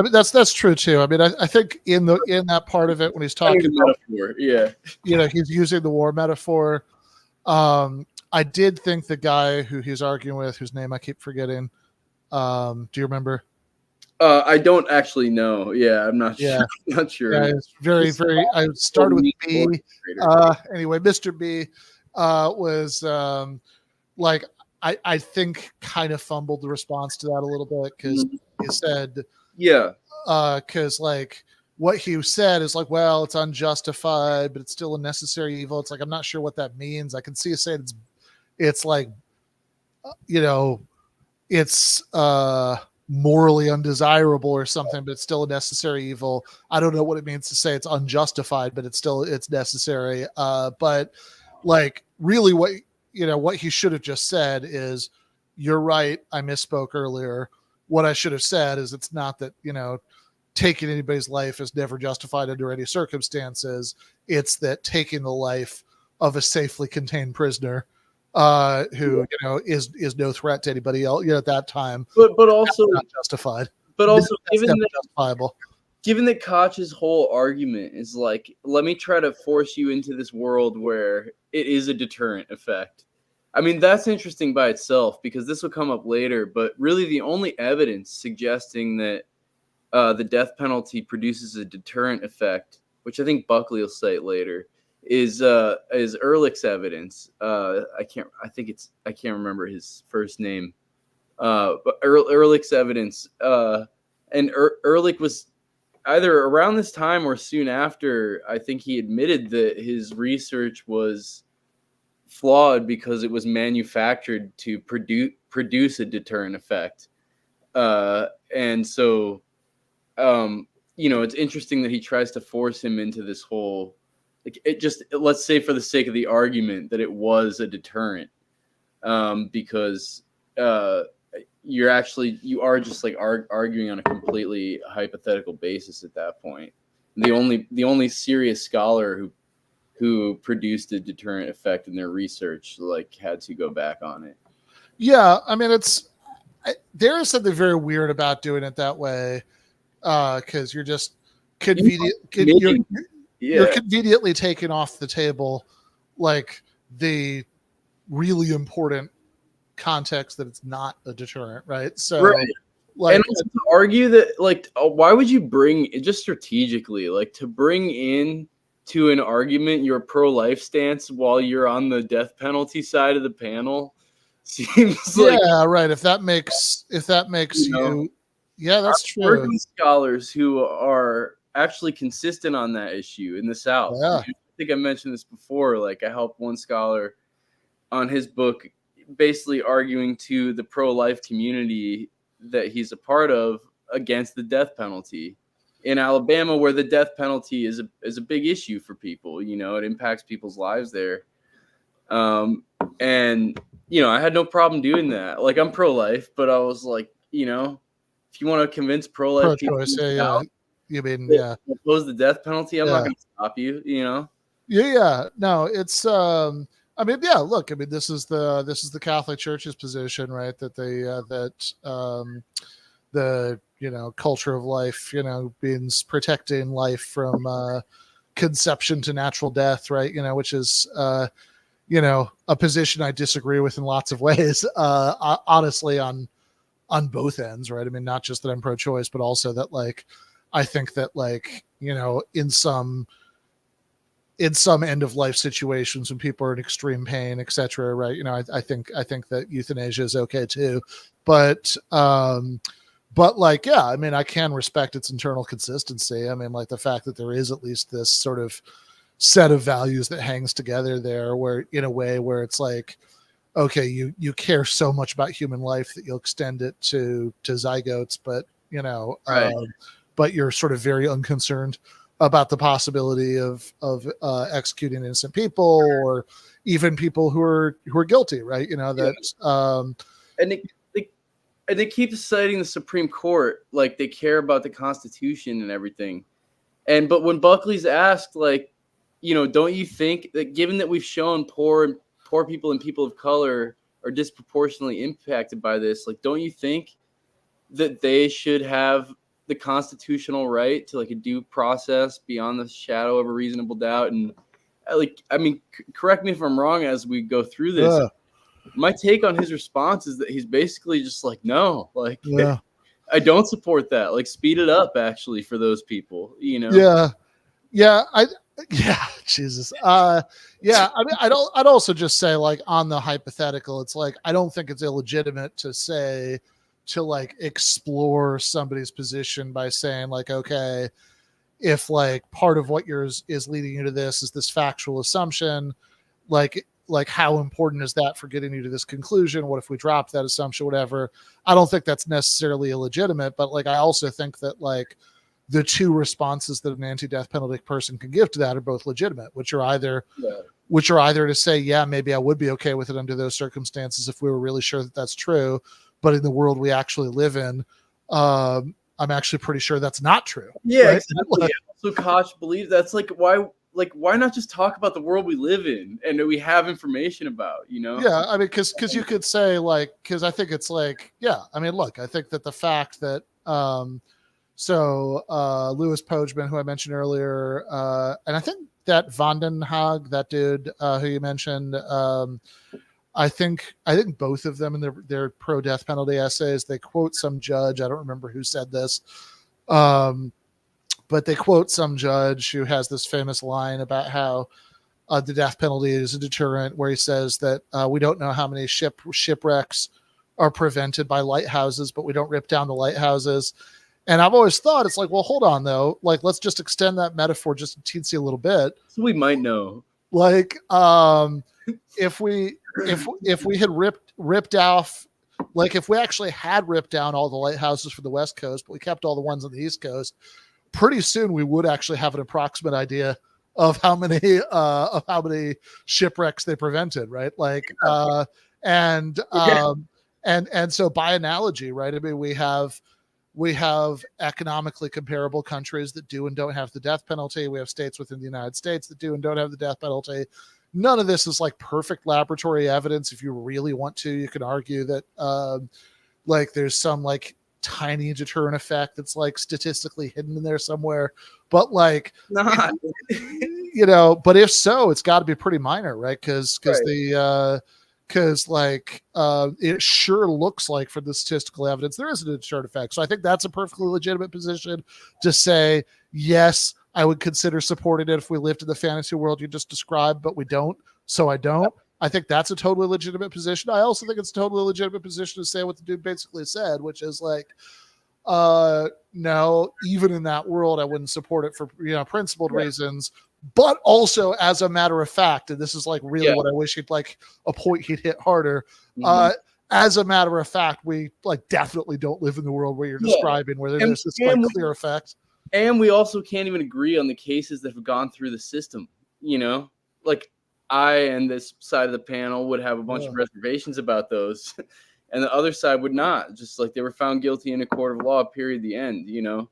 mean, that's true too. I mean, I think in that part of it, when he's talking about metaphor, he's using the war metaphor. I did think the guy who he's arguing with, whose name I keep forgetting, do you remember? I don't actually know. Yeah, I'm not sure. Not sure. Yeah, it's very. I started with B. Anyway, Mr. B was like, I think kind of fumbled the response to that a little bit, because he said, because like what he said is like, well, it's unjustified, but it's still a necessary evil. It's like, I'm not sure what that means. I can see you saying it's like, it's morally undesirable or something, but it's still a necessary evil. I don't know what it means to say it's unjustified, but it's necessary. But like, really what he should have just said is, you're right, I misspoke earlier. What I should have said is, it's not that, taking anybody's life is never justified under any circumstances. It's that taking the life of a safely contained prisoner who is no threat to anybody else at that time, but also not justified. But also, given that Koch's whole argument is like, let me try to force you into this world where it is a deterrent effect. I mean, that's interesting by itself, because this will come up later, but really the only evidence suggesting that the death penalty produces a deterrent effect, which I think Buckley will cite later, is Ehrlich's evidence. I can't remember his first name, but Ehrlich's evidence, and Ehrlich was either around this time or soon after. I think he admitted that his research was flawed because it was manufactured to produce a deterrent effect. And so, it's interesting that he tries to force him into this whole, like, let's say for the sake of the argument that it was a deterrent, because you are just like arguing on a completely hypothetical basis at that point. The only serious scholar who produced a deterrent effect in their research had to go back on it. Yeah, I mean, there is something very weird about doing it that way, because you're just you're conveniently taking off the table like the really important context that it's not a deterrent, right? So, right. And also to argue that, why would you bring just strategically, to bring in to an argument your pro-life stance while you're on the death penalty side of the panel? Seems right. If that makes you, that's true. Working scholars who are actually consistent on that issue in the South. Yeah. I think I mentioned this before. I helped one scholar on his book, basically arguing to the pro-life community that he's a part of against the death penalty in Alabama, where the death penalty is a big issue for people. It impacts people's lives there. And I had no problem doing that. I'm pro-life, but I was like, if you want to convince pro-life people oppose the death penalty, I'm not going to stop you. No, it's look, this is the Catholic Church's position, right? That the culture of life, means protecting life from conception to natural death, right? Which is a position I disagree with in lots of ways, honestly, on both ends, right? I mean, not just that I'm pro-choice, but also that I think that in some end of life situations when people are in extreme pain, etc., right? I think that euthanasia is okay too, but I can respect its internal consistency. I mean, the fact that there is at least this sort of set of values that hangs together there, where in a way where it's okay, you care so much about human life that you'll extend it to zygotes, but right. But you're sort of very unconcerned about the possibility of executing innocent people, or even people who are guilty, right? And they keep citing the Supreme Court, they care about the Constitution and everything. But when Buckley's asked, don't you think that given that we've shown poor people and people of color are disproportionately impacted by this, don't you think that they should have the constitutional right to a due process beyond the shadow of a reasonable doubt? And correct me if I'm wrong as we go through this. My take on his response is that he's basically just no, I don't support that. Speed it up, actually, for those people, Jesus. I'd also just say, on the hypothetical, it's I don't think it's illegitimate to say, to explore somebody's position by saying okay, if part of what yours is leading you to this is this factual assumption, how important is that for getting you to this conclusion? What if we drop that assumption, whatever? I don't think that's necessarily illegitimate, but I also think that the two responses that an anti-death penalty person can give to that are both legitimate, which are either to say, yeah, maybe I would be okay with it under those circumstances if we were really sure that that's true, but in the world we actually live in, I'm actually pretty sure that's not true. Yeah, right? exactly. So Koch believes that's why not just talk about the world we live in and that we have information about, Yeah, I mean, because you could say because I think it's look, I think that the fact that Louis Pogman, who I mentioned earlier, and I think that Vandenhag, that dude who you mentioned, I think both of them in their pro-death penalty essays, they quote some judge. I don't remember who said this, but they quote some judge who has this famous line about how the death penalty is a deterrent, where he says that we don't know how many shipwrecks are prevented by lighthouses, but we don't rip down the lighthouses. And I've always thought it's well, hold on though. let's just extend that metaphor just a teensy a little bit. So we might know. If we had ripped off Like if we actually had ripped down all the lighthouses for the West Coast, but we kept all the ones on the East Coast, pretty soon we would actually have an approximate idea of how many shipwrecks they prevented, right? Like and so by analogy, right? I mean, we have economically comparable countries that do and don't have the death penalty. We have states within the United States that do and don't have the death penalty. None of this is like perfect laboratory evidence. If you really want to, you can argue that like there's some like tiny deterrent effect that's like statistically hidden in there somewhere. But like, Not. you know, but if so, it's got to be pretty minor, right? Because it sure looks like from the statistical evidence there isn't a deterrent effect. So I think that's a perfectly legitimate position to say, yes, I would consider supporting it if we lived in the fantasy world you just described, but we don't. So I don't. I think that's a totally legitimate position. I also think it's a totally legitimate position to say what the dude basically said, which is like, no, even in that world, I wouldn't support it for, you know, principled reasons, but also as a matter of fact, and this is like really what I wish he'd like a point he'd hit harder. As a matter of fact, we like definitely don't live in the world where you're describing, where there's this like clear effect. And we also can't even agree on the cases that have gone through the system, you know, like I and this side of the panel would have a bunch of reservations about those, and the other side would not. Just like they were found guilty in a court of law, period, the end, you know.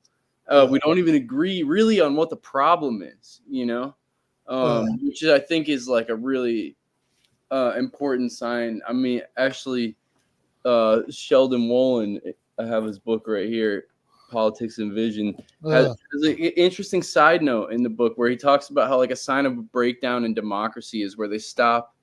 We don't even agree really on what the problem is, you know, which I think is like a really important sign. I mean, actually, Sheldon Whalan, I have his book right here, Politics and Vision, has an interesting side note in the book where he talks about how like a sign of a breakdown in democracy is where they stop.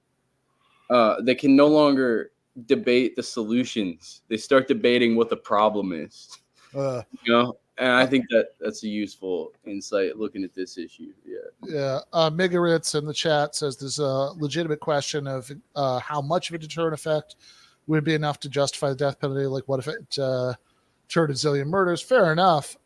They can no longer debate the solutions. They start debating what the problem is, you know. And I think that's a useful insight looking at this issue. Yeah. Migaritz in the chat says there's a legitimate question of how much of a deterrent effect would be enough to justify the death penalty. Like, what if it turned a zillion murders? Fair enough.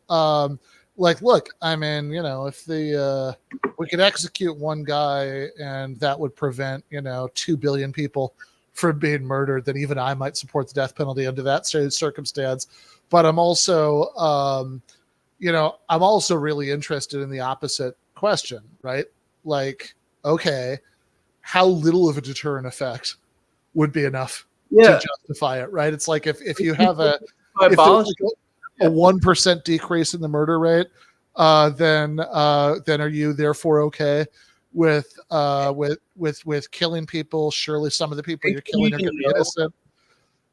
Like, look, I mean, you know, if we could execute one guy and that would prevent, you know, 2 billion people from being murdered, then even I might support the death penalty under that circumstance. But I'm also, you know, I'm also really interested in the opposite question, right? Like, okay, how little of a deterrent effect would be enough to justify it, right? It's like if you have a 1% decrease in the murder rate, then are you therefore okay with killing people? Surely some of the people you're killing are going to be innocent.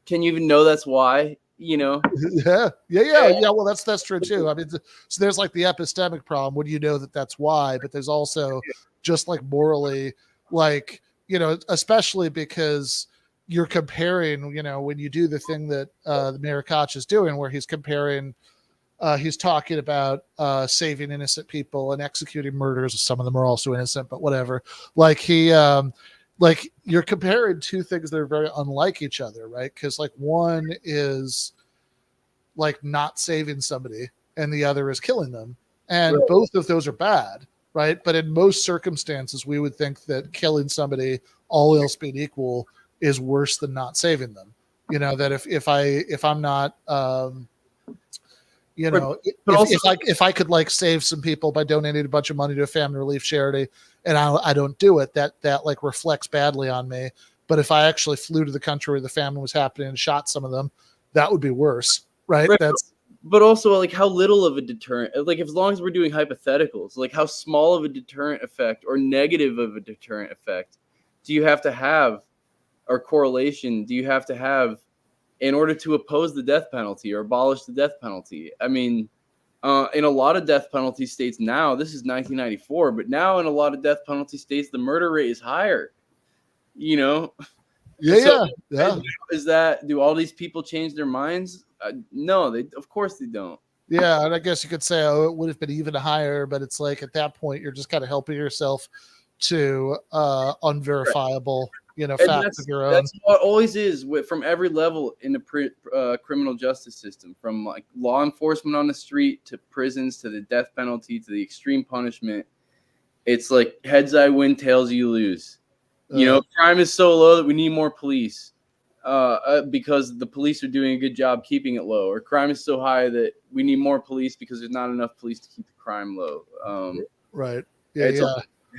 Can you even know that's why? You know? Yeah. Well, that's true too. I mean, so there's like the epistemic problem. Would you know that that's why? But there's also just like morally, like, you know, especially because you're comparing, you know, when you do the thing that Mayor Koch is doing, where he's comparing, he's talking about saving innocent people and executing murders. Some of them are also innocent, but whatever. Like he, like you're comparing two things that are very unlike each other, right? Because like one is like not saving somebody and the other is killing them. And both of those are bad, right? But in most circumstances, we would think that killing somebody, all else being equal, is worse than not saving them. You know, that if I'm not, you know, if I could like save some people by donating a bunch of money to a family relief charity and I don't do it, that like reflects badly on me. But if I actually flew to the country where the famine was happening and shot some of them, that would be worse, right? But also like how little of a deterrent, like as long as we're doing hypotheticals, like how small of a deterrent effect or negative of a deterrent effect do you have to have, or correlation do you have to have in order to oppose the death penalty or abolish the death penalty? I mean, in a lot of death penalty states now, this is 1994, but now in a lot of death penalty states, the murder rate is higher, you know? Yeah. Is that, do all these people change their minds? No, of course they don't. Yeah, and I guess you could say, oh, it would have been even higher, but it's like at that point, you're just kind of helping yourself to unverifiable, you know, facts of your own. That's what always is from every level in the criminal justice system, from like law enforcement on the street to prisons to the death penalty to the extreme punishment. It's like heads I win, tails you lose. You know, crime is so low that we need more police. because the police are doing a good job keeping it low, or crime is so high that we need more police because there's not enough police to keep the crime low. Right. Yeah.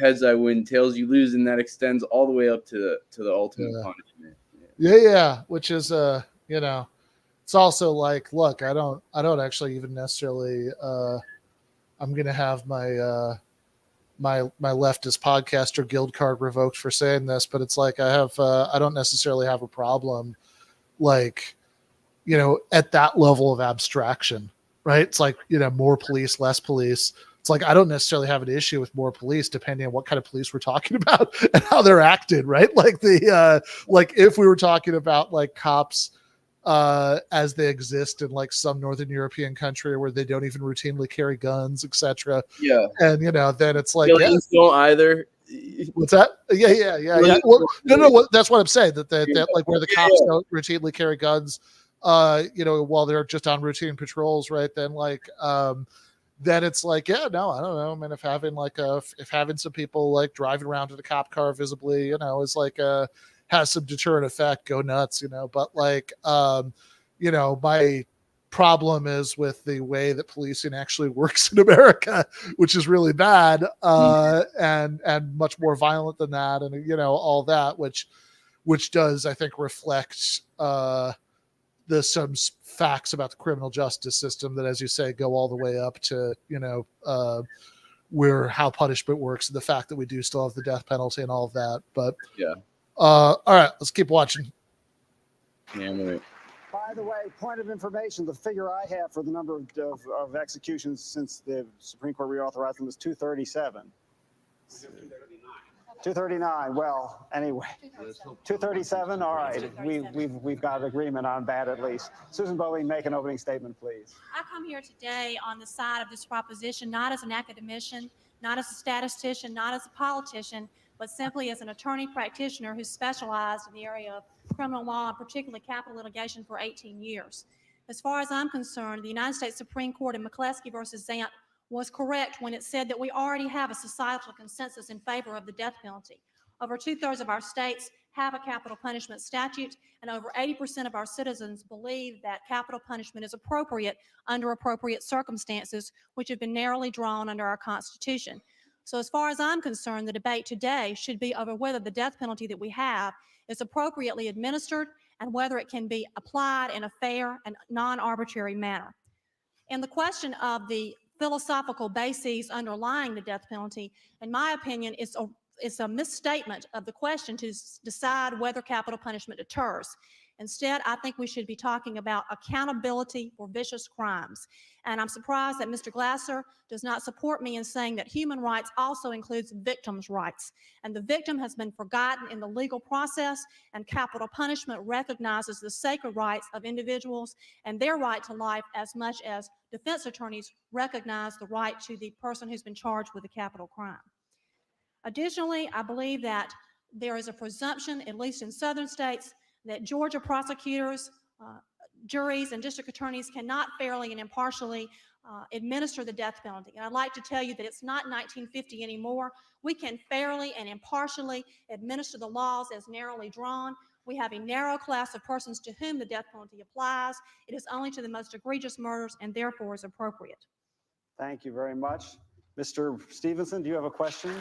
Heads I win, tails you lose, and that extends all the way up to the ultimate punishment. Yeah. Which is it's also like, look, I don't actually even necessarily I'm gonna have my my leftist podcaster guild card revoked for saying this, but it's like I don't necessarily have a problem like at that level of abstraction, right? It's like more police, less police. It's like I don't necessarily have an issue with more police, depending on what kind of police we're talking about and how they're acted, right? Like like if we were talking about like cops as they exist in like some Northern European country where they don't even routinely carry guns, etc. Yeah, and then it's like don't either. What's that? Yeah. Well, no. That's what I'm saying. That like where the cops don't routinely carry guns, while they're just on routine patrols, right? Then like, then it's like, I don't know. I mean, if having some people like driving around in a cop car visibly, is like has some deterrent effect, go nuts, But like, my problem is with the way that policing actually works in America, which is really bad, and much more violent than that, and all that, which does, I think, reflect some facts about the criminal justice system that, as you say, go all the way up to how punishment works, and the fact that we do still have the death penalty and all of that. But all right, let's keep watching. Yeah, By the way, point of information, the figure I have for the number of executions since the Supreme Court reauthorized them was 237. 239. Well, anyway, 237. All right, we've got agreement on that at least. Susan Boleyn, make an opening statement, please. I come here today on the side of this proposition, not as an academician, not as a statistician, not as a politician, but simply as an attorney practitioner who specialized in the area of criminal law, and particularly capital litigation, for 18 years. As far as I'm concerned, the United States Supreme Court in McCleskey versus Zant was correct when it said that we already have a societal consensus in favor of the death penalty. Over 2/3 of our states have a capital punishment statute, and over 80% of our citizens believe that capital punishment is appropriate under appropriate circumstances, which have been narrowly drawn under our Constitution. So as far as I'm concerned, the debate today should be over whether the death penalty that we have is appropriately administered and whether it can be applied in a fair and non-arbitrary manner. And the question of the philosophical bases underlying the death penalty, in my opinion, is a misstatement of the question to decide whether capital punishment deters. Instead, I think we should be talking about accountability for vicious crimes. And I'm surprised that Mr. Glasser does not support me in saying that human rights also includes victims' rights. And the victim has been forgotten in the legal process, and capital punishment recognizes the sacred rights of individuals and their right to life as much as defense attorneys recognize the right to the person who's been charged with a capital crime. Additionally, I believe that there is a presumption, at least in southern states, that Georgia prosecutors, juries, and district attorneys cannot fairly and impartially administer the death penalty. And I'd like to tell you that it's not 1950 anymore. We can fairly and impartially administer the laws as narrowly drawn. We have a narrow class of persons to whom the death penalty applies. It is only to the most egregious murders and therefore is appropriate. Thank you very much. Mr. Stevenson, do you have a question?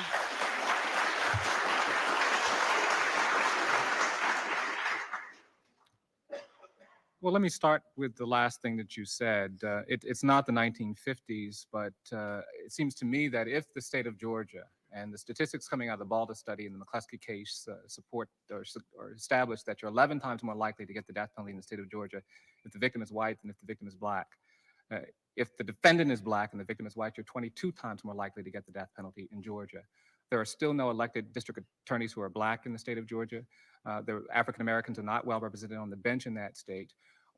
Well, let me start with the last thing that you said. It's not the 1950s, but it seems to me that if the state of Georgia and the statistics coming out of the Baldus study and the McCleskey case support or establish that you're 11 times more likely to get the death penalty in the state of Georgia if the victim is white than if the victim is black. If the defendant is black and the victim is white, you're 22 times more likely to get the death penalty in Georgia. There are still no elected district attorneys who are black in the state of Georgia. The African Americans are not well represented on the bench in that state.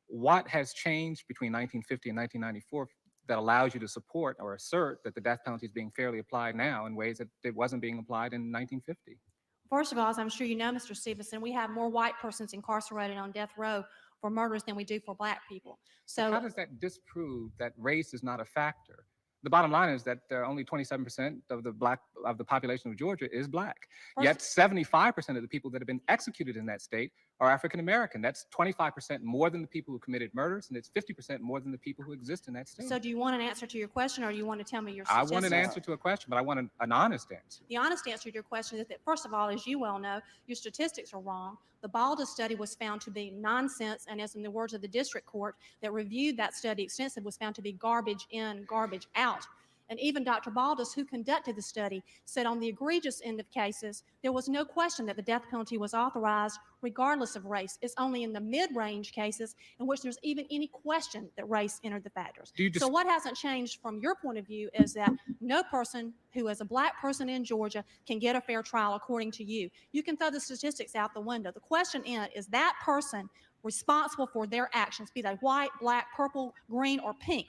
What has changed between 1950 and 1994 that allows you to support or assert that the death penalty is being fairly applied now in ways that it wasn't being applied in 1950? First of all, as I'm sure you know, Mr. Stevenson, we have more white persons incarcerated on death row for murders than we do for black people. So how does that disprove that race is not a factor? The bottom line is that only 27% of the population of Georgia is black. Yet 75% of the people that have been executed in that state are African American. That's 25% more than the people who committed murders, and it's 50% more than the people who exist in that state. So do you want an answer to your question, or do you want to tell me your I statistics? want an answer to a question, but I want an honest answer. The honest answer to your question is that, first of all, as you well know, your statistics are wrong. The Baldus study was found to be nonsense, and as in the words of the district court that reviewed that study extensively, was found to be garbage in, garbage out. And even Dr. Baldus, who conducted the study, said on the egregious end of cases, there was no question that the death penalty was authorized regardless of race. It's only in the mid-range cases in which there's even any question that race entered the factors. So what hasn't changed from your point of view is that no person who is a black person in Georgia can get a fair trial according to you. You can throw the statistics out the window. The question is that person responsible for their actions, be they white, black, purple, green, or pink?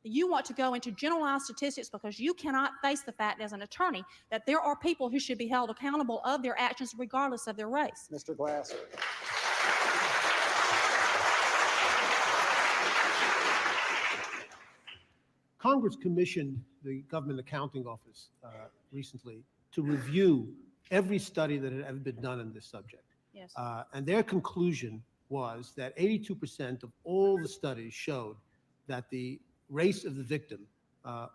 You want to go into generalized statistics because you cannot face the fact as an attorney that there are people who should be held accountable of their actions regardless of their race. Mr. Glasser. Congress commissioned the Government Accounting Office recently to review every study that had ever been done on this subject. Yes. And their conclusion was that 82% of all the studies showed that the race of the victim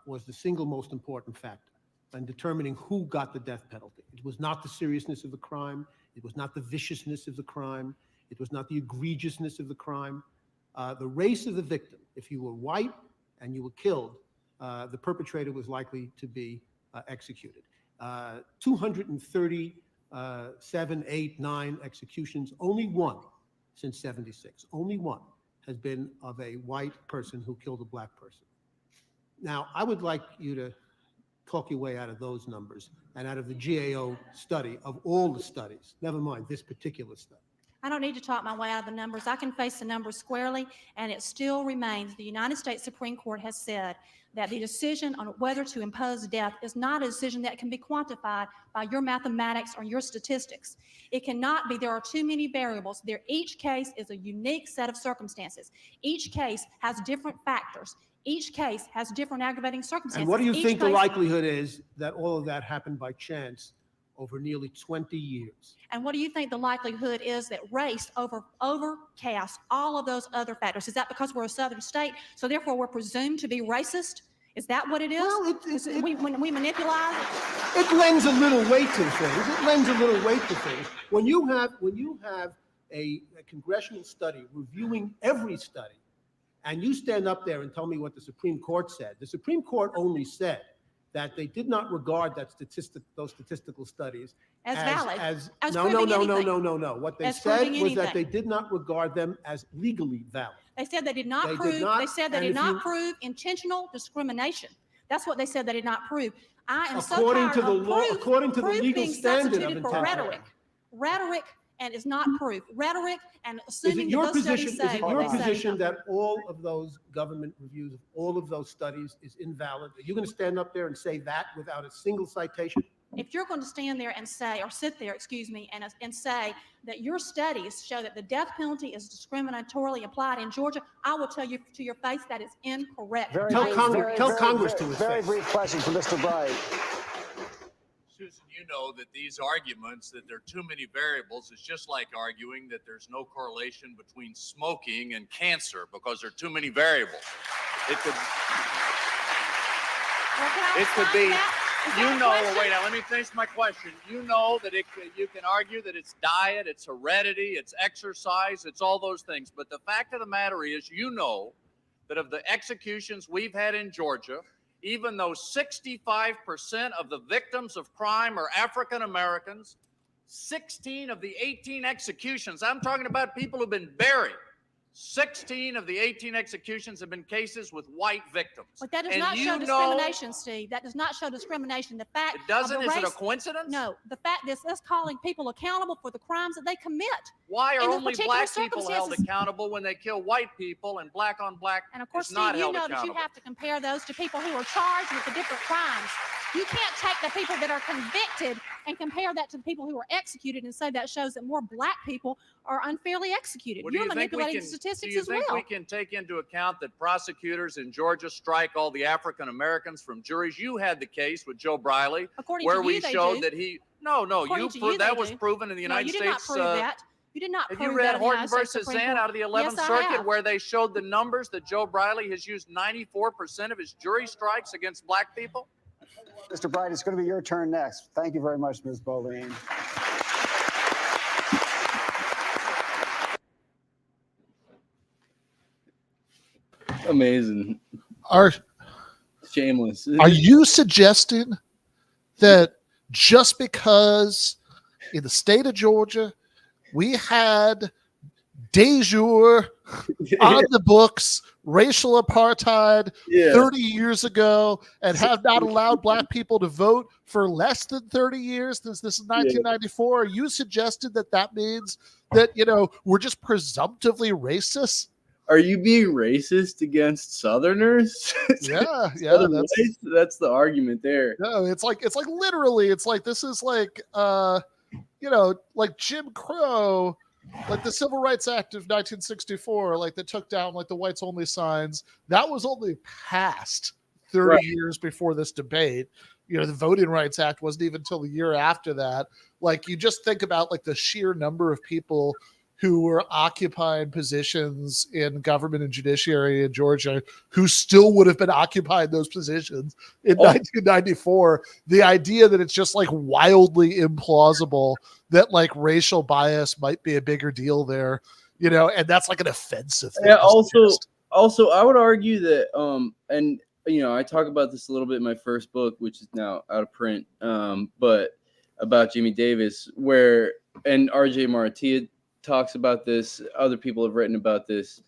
was the single most important factor in determining who got the death penalty. It was not the seriousness of the crime. It was not the viciousness of the crime. It was not the egregiousness of the crime. The race of the victim, if you were white and you were killed, the perpetrator was likely to be executed. 237, 8, 9 executions, only one since 76, only one has been of a white person who killed a black person. Now, I would like you to talk your way out of those numbers and out of the GAO study of all the studies, never mind this particular study. I don't need to talk my way out of the numbers. I can face the numbers squarely, and it still remains. The United States Supreme Court has said that the decision on whether to impose death is not a decision that can be quantified by your mathematics or your statistics. It cannot be. There are too many variables. Each case is a unique set of circumstances. Each case has different factors. Each case has different aggravating circumstances. And what do you think the likelihood is that all of that happened by chance over nearly 20 years? And what do you think the likelihood is that race overcasts all of those other factors? Is that because we're a southern state, so therefore we're presumed to be racist? Is that what it is? Well, when we manipulate it? It lends a little weight to things. It lends a little weight to things. When you have a congressional study reviewing every study, and you stand up there and tell me what the Supreme Court said, the Supreme Court only said that they did not regard those statistical studies as valid. No. What they said was that they did not regard them as legally valid. They said they did not prove. They said they did not prove intentional discrimination. That's what they said they did not prove. I am according so to the law, according to the legal standard of intention. Rhetoric, and is not proof. Rhetoric and assuming is it your position that all of those government reviews of all of those studies is invalid? Are you going to stand up there and say that without a single citation? If you're going to stand there and say, or sit there, and say that your studies show that the death penalty is discriminatorily applied in Georgia, I will tell you to your face that is incorrect. Tell Congress to his face. Very brief question for Mr. Bright. Susan, you know that these arguments that there are too many variables is just like arguing that there's no correlation between smoking and cancer because there are too many variables. It could be, wait, now let me finish my question. You know that you can argue that it's diet, it's heredity, it's exercise, it's all those things. But the fact of the matter is, you know that of the executions we've had in Georgia, even though 65% of the victims of crime are African Americans, 16 of the 18 executions, I'm talking about people who've been buried, 16 of the 18 executions have been cases with white victims. But that does not show discrimination, Steve. That does not show discrimination. The fact it doesn't. Is it a coincidence? No. The fact is us calling people accountable for the crimes that they commit. Why are only black people held accountable when they kill white people and black on black? And of course, Steve, you know that you have to compare those to people who are charged with the different crimes. You can't take the people that are convicted and compare that to the people who are executed and say that shows that more black people are unfairly executed. You're manipulating the statistics as well. Do you think we can take into account that prosecutors in Georgia strike all the African Americans from juries? You had the case with Joe Briley, where we showed that he. No, that was proven in the United States. You did not prove that. You did not Have prove you that read in the Horton United States versus Supreme Zant Court. out of the 11th Yes, I Circuit, have. where they showed the numbers that Joe Briley has used 94% of his jury strikes against black people? Mr. Bright, it's going to be your turn next. Thank you very much, Ms. Boleyn. Amazing. Shameless. Are you suggesting that just because in the state of Georgia we had de jure on the books racial apartheid 30 years ago and have not allowed black people to vote for less than 30 years since this is 1994? Are you suggesting that that means that, we're just presumptively racist? Are you being racist against Southerners? Yeah, that's the argument there. No, it's like literally, it's like this is like like Jim Crow, like the Civil Rights Act of 1964, like that took down like the whites only signs. That was only passed 30 years before this debate. The Voting Rights Act wasn't even until the year after that. Like, you just think about like the sheer number of people who were occupying positions in government and judiciary in Georgia who still would have been occupying those positions in 1994. The idea that it's just like wildly implausible that like racial bias might be a bigger deal there, and that's like an offensive thing. Yeah, also I would argue that and I talk about this a little bit in my first book, which is now out of print, but about Jimmy Davis, and RJ Maratia talks about this, other people have written about this,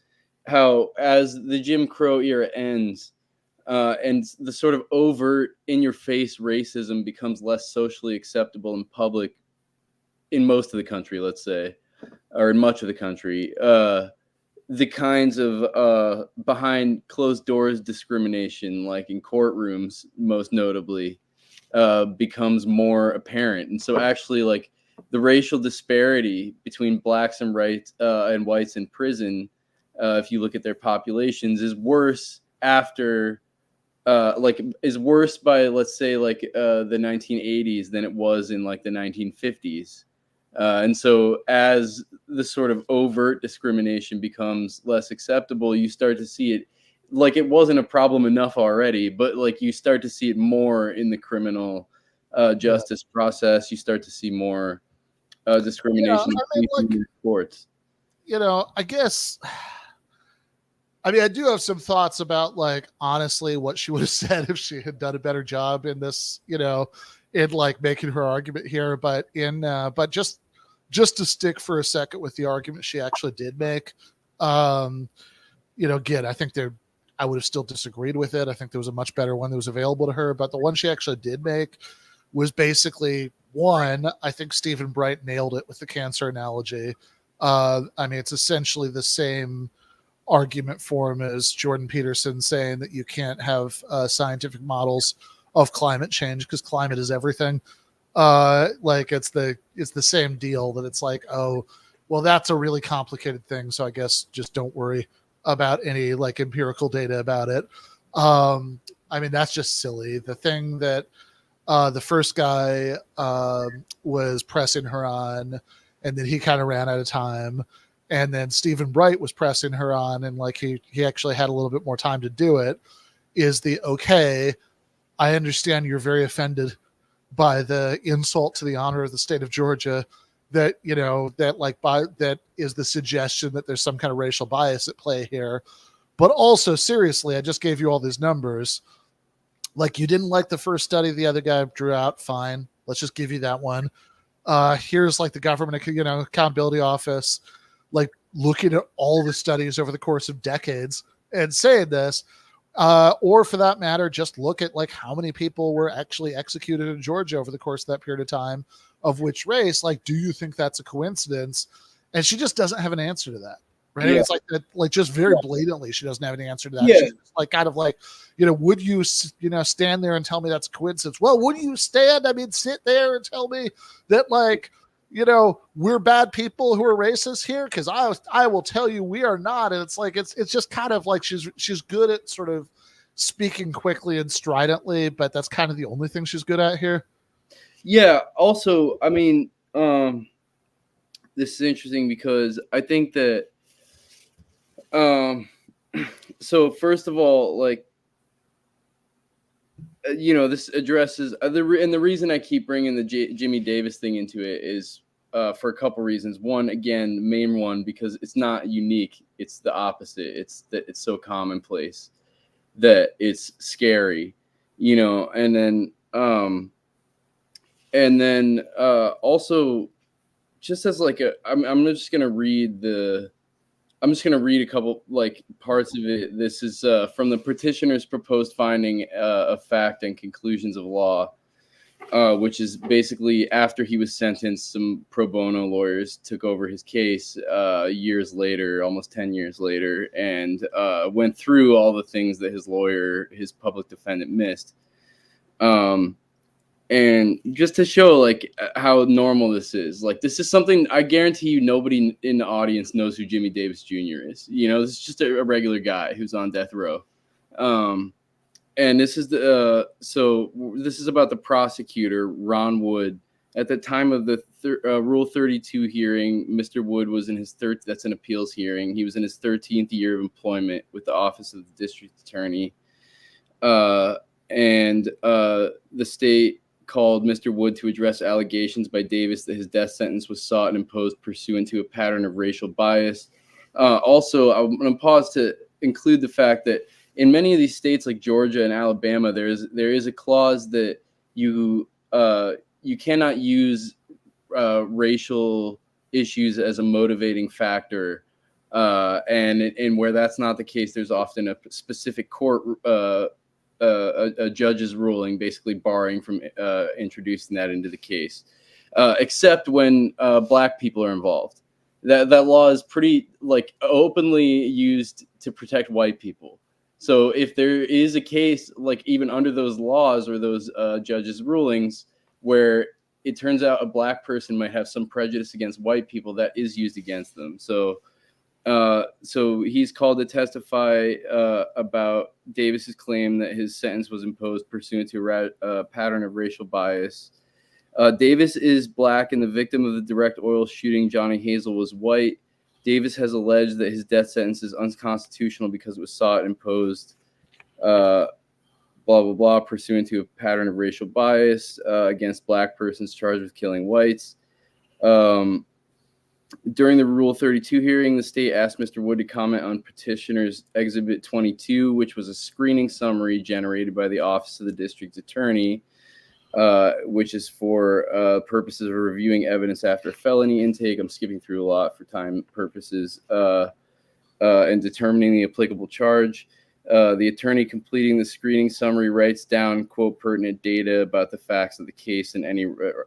how as the Jim Crow era ends and the sort of overt in-your-face racism becomes less socially acceptable in public in most of the country, let's say, or in much of the country, the kinds of behind closed doors discrimination, like in courtrooms most notably, becomes more apparent. And so actually, like, the racial disparity between blacks and whites in prison, if you look at their populations, is worse after, is worse by, let's say, like the 1980s than it was in like the 1950s. And so as the sort of overt discrimination becomes less acceptable, you start to see it like it wasn't a problem enough already, but like you start to see it more in the criminal justice process. You start to see more discrimination in courts. I guess, I do have some thoughts about, like, honestly, what she would have said if she had done a better job in this, in like making her argument here. But but just to stick for a second with the argument she actually did make, again, I think I would have still disagreed with it. I think there was a much better one that was available to her, but the one she actually did make was basically, one, I think Stephen Bright nailed it with the cancer analogy. It's essentially the same argument form as Jordan Peterson saying that you can't have scientific models of climate change because climate is everything. Like it's the same deal, that it's like, oh, well, that's a really complicated thing, so I guess just don't worry about any like empirical data about it. That's just silly. The thing that the first guy was pressing her on, and then he kind of ran out of time, and then Stephen Bright was pressing her on, and like he actually had a little bit more time to do it, is okay, I understand you're very offended by the insult to the honor of the state of Georgia, that that is the suggestion that there's some kind of racial bias at play here. But also, seriously, I just gave you all these numbers. Like, you didn't like the first study the other guy drew out, fine, let's just give you that one. Here's like the government accountability office, like looking at all the studies over the course of decades and saying this, or for that matter, just look at like how many people were actually executed in Georgia over the course of that period of time, of which race. Like, do you think that's a coincidence? And she just doesn't have an answer to that. Right. Yeah. It's like just very blatantly, she doesn't have any answer to that. Yeah. She's like, kind of like, would you, stand there and tell me that's a coincidence? Well, would you sit there and tell me that, like, we're bad people who are racist here? Because I will tell you we are not. And it's like, it's just kind of like she's good at sort of speaking quickly and stridently, but that's kind of the only thing she's good at here. Yeah. Also, this is interesting because I think that, so first of all, like, this addresses and the reason I keep bringing the Jimmy Davis thing into it is for a couple reasons. One, again, main one, because it's not unique. It's the opposite. It's that it's so commonplace that it's scary, and then also just as like I'm just going to read a couple like parts of it. This is from the petitioner's proposed finding of fact and conclusions of law, which is basically after he was sentenced, some pro bono lawyers took over his case years later, almost 10 years later, and went through all the things that his public defendant missed. And just to show like how normal this is, like this is something I guarantee you nobody in the audience knows who Jimmy Davis Jr. is. This is just a regular guy who's on death row. And this is this is about the prosecutor, Ron Wood. At the time of the Rule 32 hearing, Mr. Wood was in his that's an appeals hearing. He was in his 13th year of employment with the Office of the District Attorney. And the state called Mr. Wood to address allegations by Davis that his death sentence was sought and imposed pursuant to a pattern of racial bias. Also, I'm going to pause to include the fact that in many of these states like Georgia and Alabama, there is a clause that you cannot use racial issues as a motivating factor, and where that's not the case, there's often a specific court a judge's ruling basically barring from introducing that into the case, except when black people are involved. That law is pretty like openly used to protect white people. So if there is a case like even under those laws or those judges' rulings where it turns out a black person might have some prejudice against white people, that is used against them. So he's called to testify about Davis's claim that his sentence was imposed pursuant to a pattern of racial bias. Davis is black, and the victim of the direct oil shooting, Johnny Hazel, was white. Davis has alleged that his death sentence is unconstitutional because it was sought and imposed, blah, blah, blah, pursuant to a pattern of racial bias against black persons charged with killing whites. During the Rule 32 hearing, the state asked Mr. Wood to comment on Petitioner's Exhibit 22, which was a screening summary generated by the Office of the District Attorney, which is for purposes of reviewing evidence after felony intake. I'm skipping through a lot for time purposes, and determining the applicable charge. The attorney completing the screening summary writes down, quote, pertinent data about the facts of the case and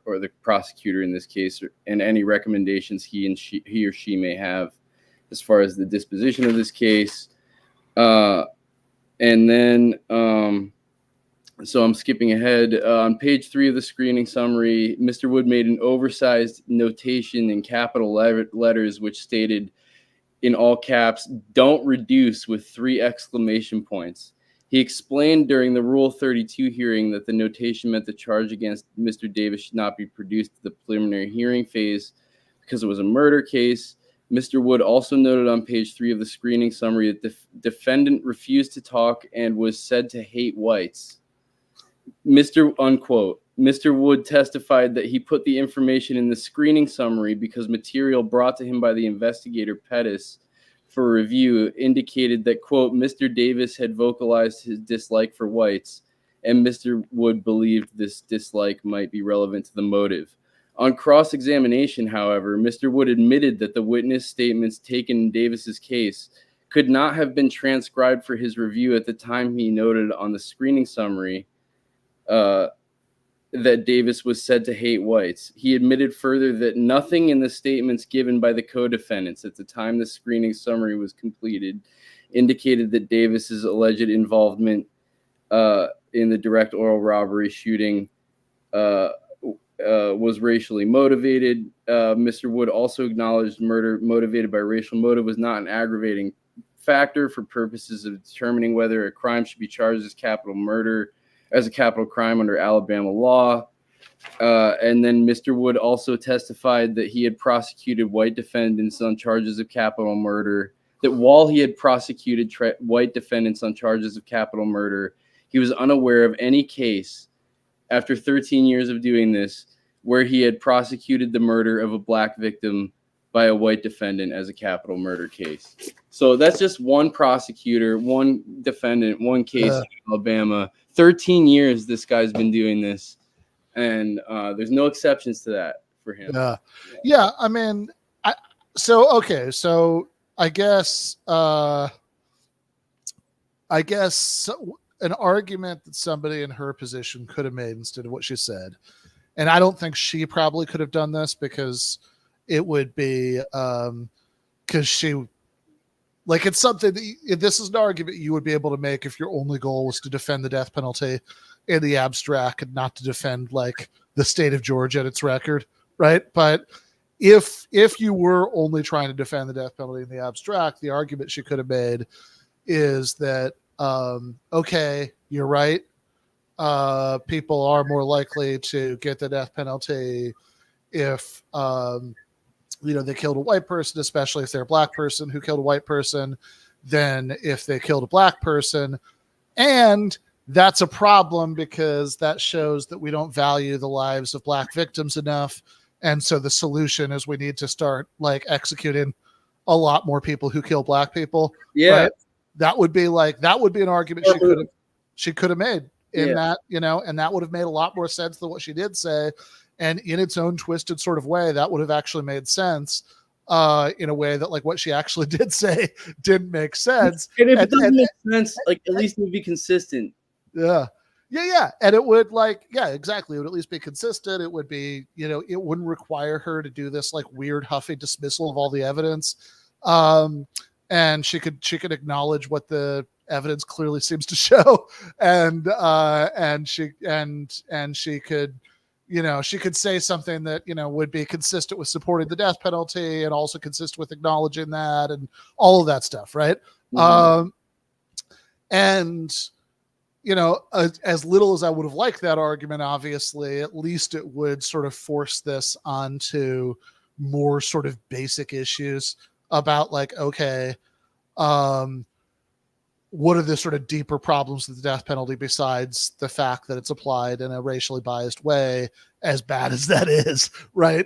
or the prosecutor in this case, and any recommendations he or she may have as far as the disposition of this case. And then, so I'm skipping ahead. On page 3 of the screening summary, Mr. Wood made an oversized notation in capital letters, which stated, in all caps, "Don't reduce," with 3 exclamation points. He explained during the Rule 32 hearing that the notation meant the charge against Mr. Davis should not be produced at the preliminary hearing phase because it was a murder case. Mr. Wood also noted on page 3 of the screening summary that the defendant refused to talk and was said to hate whites. Unquote. Mr. Wood testified that he put the information in the screening summary because material brought to him by the investigator Pettis for review indicated that, quote, Mr. Davis had vocalized his dislike for whites, and Mr. Wood believed this dislike might be relevant to the motive. On cross-examination, however, Mr. Wood admitted that the witness statements taken in Davis's case could not have been transcribed for his review at the time he noted on the screening summary that Davis was said to hate whites. He admitted further that nothing in the statements given by the co-defendants at the time the screening summary was completed indicated that Davis's alleged involvement in the direct oil robbery shooting was racially motivated. Mr. Wood also acknowledged murder motivated by racial motive was not an aggravating factor for purposes of determining whether a crime should be charged as capital murder as a capital crime under Alabama law. And then Mr. Wood also testified that he had prosecuted white defendants on charges of capital murder, that while he had prosecuted white defendants on charges of capital murder, he was unaware of any case after 13 years of doing this where he had prosecuted the murder of a black victim by a white defendant as a capital murder case. So that's just one prosecutor, one defendant, one case in Alabama. 13 years this guy's been doing this, and there's no exceptions to that for him. Yeah. I mean, so I guess an argument that somebody in her position could have made instead of what she said, and I don't think she probably could have done this because it would be because she, like, it's something that this is an argument you would be able to make if your only goal was to defend the death penalty in the abstract and not to defend like the state of Georgia and its record, right? But if you were only trying to defend the death penalty in the abstract, the argument she could have made is that okay, you're right. People are more likely to get the death penalty if they killed a white person, especially if they're a black person who killed a white person, than if they killed a black person. And that's a problem because that shows that we don't value the lives of black victims enough. And so the solution is we need to start like executing a lot more people who kill black people. Yeah. Right? That would be an argument she could have made in that, and that would have made a lot more sense than what she did say. And in its own twisted sort of way, that would have actually made sense in a way that like what she actually did say didn't make sense. And if it doesn't make sense, like at least it would be consistent. Yeah. And it would exactly. It would at least be consistent. It would be, it wouldn't require her to do this like weird huffy dismissal of all the evidence. And she could acknowledge what the evidence clearly seems to show. And she could, she could say something that, would be consistent with supporting the death penalty and also consistent with acknowledging that and all of that stuff. Right. Mm-hmm. As little as I would have liked that argument, obviously, at least it would sort of force this onto more sort of basic issues about like, okay, what are the sort of deeper problems with the death penalty besides the fact that it's applied in a racially biased way, as bad as that is, right?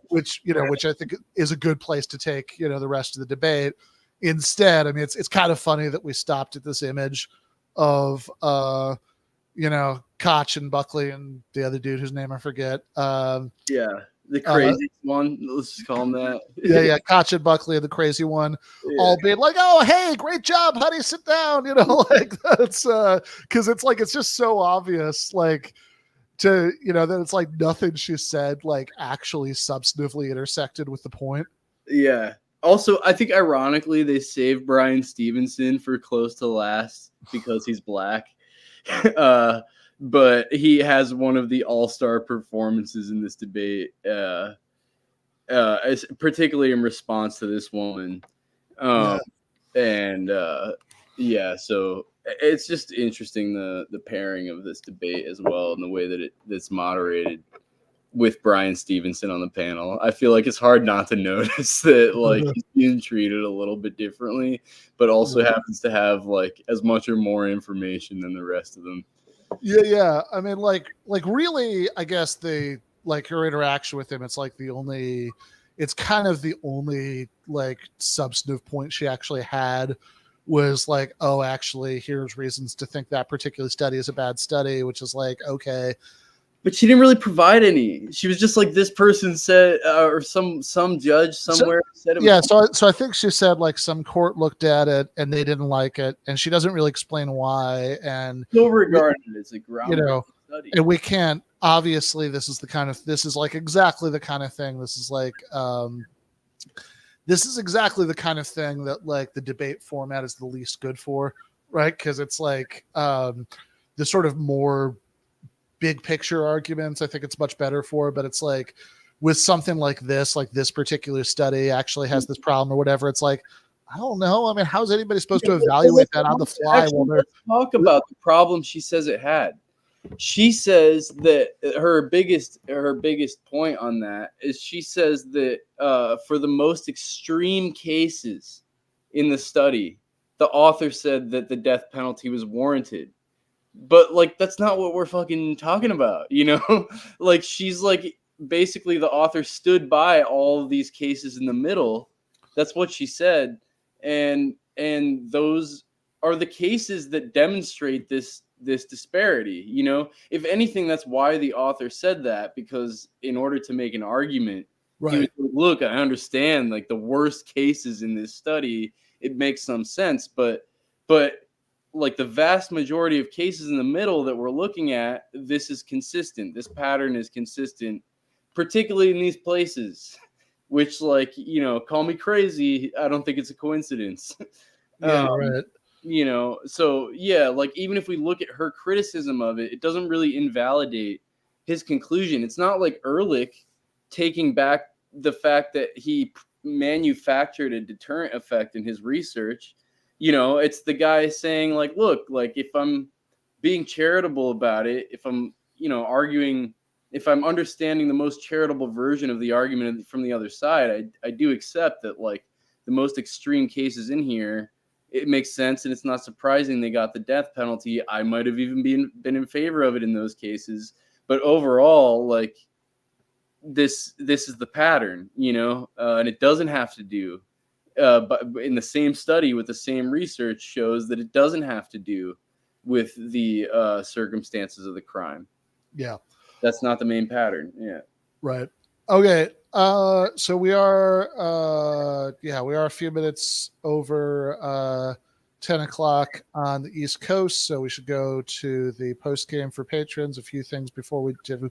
Which I think is a good place to take, the rest of the debate. Instead, I mean, it's kind of funny that we stopped at this image of, Koch and Buckley and the other dude whose name I forget. The crazy one. Let's just call him that. Koch and Buckley and the crazy one, all being like, "Oh, hey, great job, honey, sit down." Like that's because it's like it's just so obvious, like to that it's like nothing she said like actually substantively intersected with the point. Yeah. Also, I think ironically they saved Bryan Stevenson for close to last because he's black. But he has one of the all-star performances in this debate, particularly in response to this woman. So it's just interesting the pairing of this debate as well, and the way that it's moderated with Bryan Stevenson on the panel. I feel like it's hard not to notice that like he's being treated a little bit differently, but also happens to have like as much or more information than the rest of them. Yeah. I mean, like really, I guess her interaction with him, it's kind of the only like substantive point she actually had was like, oh, actually, here's reasons to think that particular study is a bad study, which is like, okay. But she didn't really provide any. She was just like, this person said, or some judge somewhere said it. Yeah, so I think she said like some court looked at it and they didn't like it, and she doesn't really explain why. And still regarded it as a groundbreaking study. And we can't. Obviously, this is like exactly the kind of thing. This is exactly the kind of thing that like the debate format is the least good for, right? Because it's like the sort of more big picture arguments I think it's much better for, but it's like with something like this particular study actually has this problem or whatever, it's like, I don't know. I mean, how's anybody supposed to evaluate that on the fly? Let's talk about the problem she says it had. She says that her biggest point on that is she says that for the most extreme cases in the study, the author said that the death penalty was warranted. But like that's not what we're fucking talking about, you know? Like she's like basically the author stood by all of these cases in the middle. That's what she said. And those are the cases that demonstrate this disparity, you know? If anything, that's why the author said that, because in order to make an argument, Right. he was like, look, I understand like the worst cases in this study, it makes some sense, but like the vast majority of cases in the middle that we're looking at, this is consistent. This pattern is consistent, particularly in these places, which, like, you know, call me crazy, I don't think it's a coincidence. Yeah, right. You know, so yeah, like even if we look at her criticism of it, it doesn't really invalidate his conclusion. It's not like Ehrlich taking back the fact that he manufactured a deterrent effect in his research. You know, it's the guy saying like, look, like if I'm being charitable about it, if I'm, you know, arguing, if I'm understanding the most charitable version of the argument from the other side, I do accept that like the most extreme cases in here, it makes sense. And it's not surprising they got the death penalty. I might have even been in favor of it in those cases. But overall, like this is the pattern, you know, and it doesn't have to do. But in the same study with the same research shows that it doesn't have to do with the circumstances of the crime. Yeah. That's not the main pattern. Yeah. Right. Okay. So we are a few minutes over 10 o'clock on the East Coast. So we should go to the post game for patrons. A few things before we do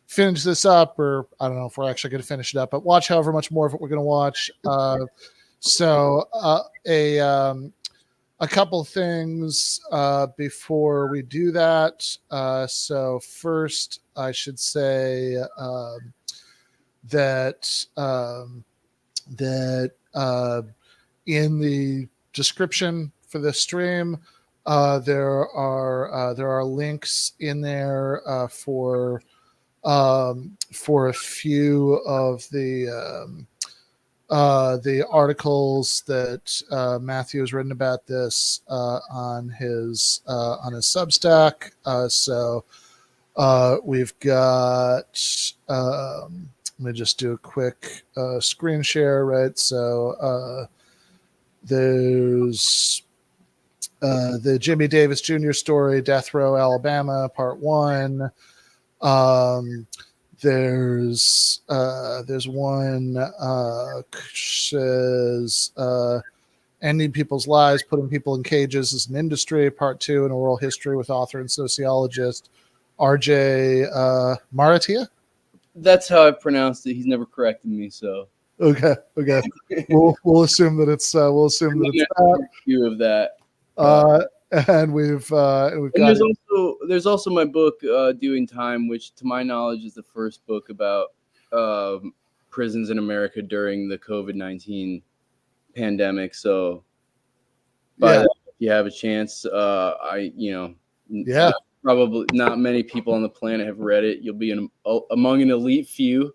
finish this up, or I don't know if we're actually going to finish it up, but watch however much more of it we're going to watch. So a couple things before we do that. So first, I should say that in the description for this stream, there are links in there for a few of the articles that Matthew has written about this on his Substack. So we've got. Let me just do a quick screen share, right? So there's the Jimmy Davis Jr. story, Death Row, Alabama, Part 1. There's one says ending people's lives, putting people in cages is an industry, Part 2, an oral history with author and sociologist R.J. Maratia. That's how I pronounced it. He's never corrected me, so okay. We'll assume that it's that. Few of that. And we've got. There's also my book, Doing Time, which to my knowledge is the first book about prisons in America during the COVID-19 pandemic. So, if you have a chance, probably not many people on the planet have read it. You'll be among an elite few,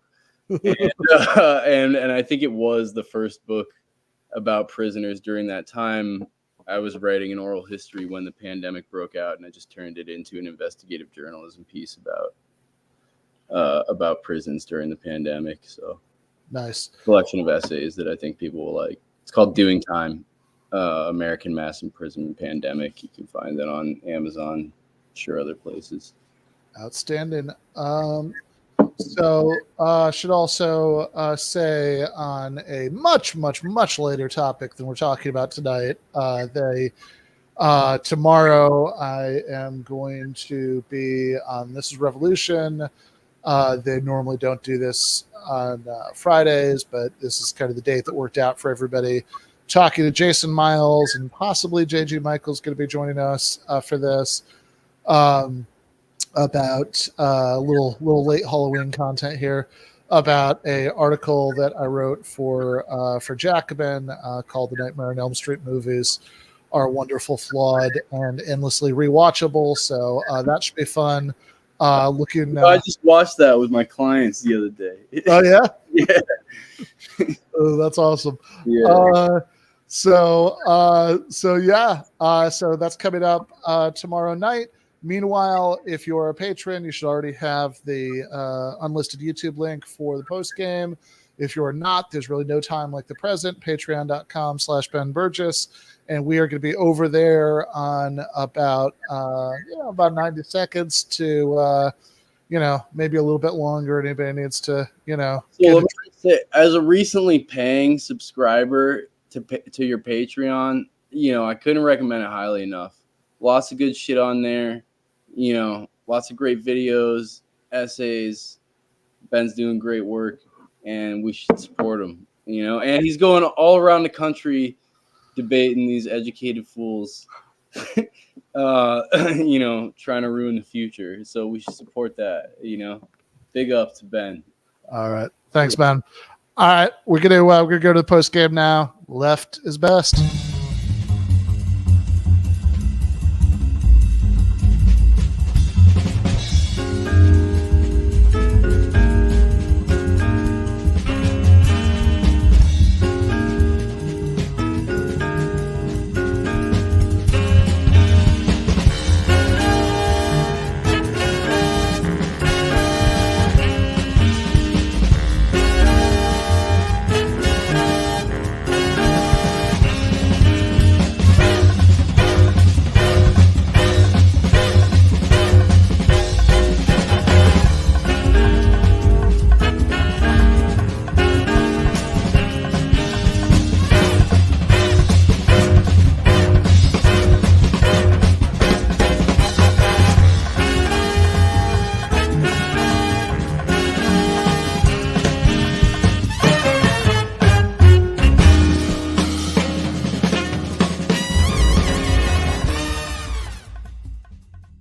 and I think it was the first book about prisoners during that time. I was writing an oral history when the pandemic broke out, and I just turned it into an investigative journalism piece about prisons during the pandemic. So nice collection of essays that I think people will like. It's called Doing Time, American Mass Imprisonment Pandemic. You can find that on Amazon, sure, other places. Outstanding. So should also say on a much later topic than we're talking about tonight, tomorrow I am going to be on This is Revolution. They normally don't do this on Fridays, but this is kind of the date that worked out for everybody. Talking to Jason Miles and possibly JG Michael's going to be joining us for this. About a little late Halloween content here about a article that I wrote for Jacobin called The Nightmare on Elm Street Movies. are wonderful, flawed, and endlessly rewatchable. So that should be fun. Looking. I just watched that with my clients the other day. Oh yeah. Yeah. Oh, that's awesome. Yeah. So that's coming up tomorrow night. Meanwhile, if you're a patron, you should already have the unlisted YouTube link for the post game. If you're not, there's really no time like the present. Patreon.com/Ben Burgis. And we are going to be over there on about 90 seconds to, maybe a little bit longer. Anybody needs to, So let me say, as a recently paying subscriber to your Patreon, I couldn't recommend it highly enough. Lots of good shit on there. Lots of great videos, essays. Ben's doing great work, and we should support him. And he's going all around the country debating these educated fools, trying to ruin the future. So we should support that. Big up to Ben. All right, thanks, Ben. All right, we're gonna go to the post game now. Left is best.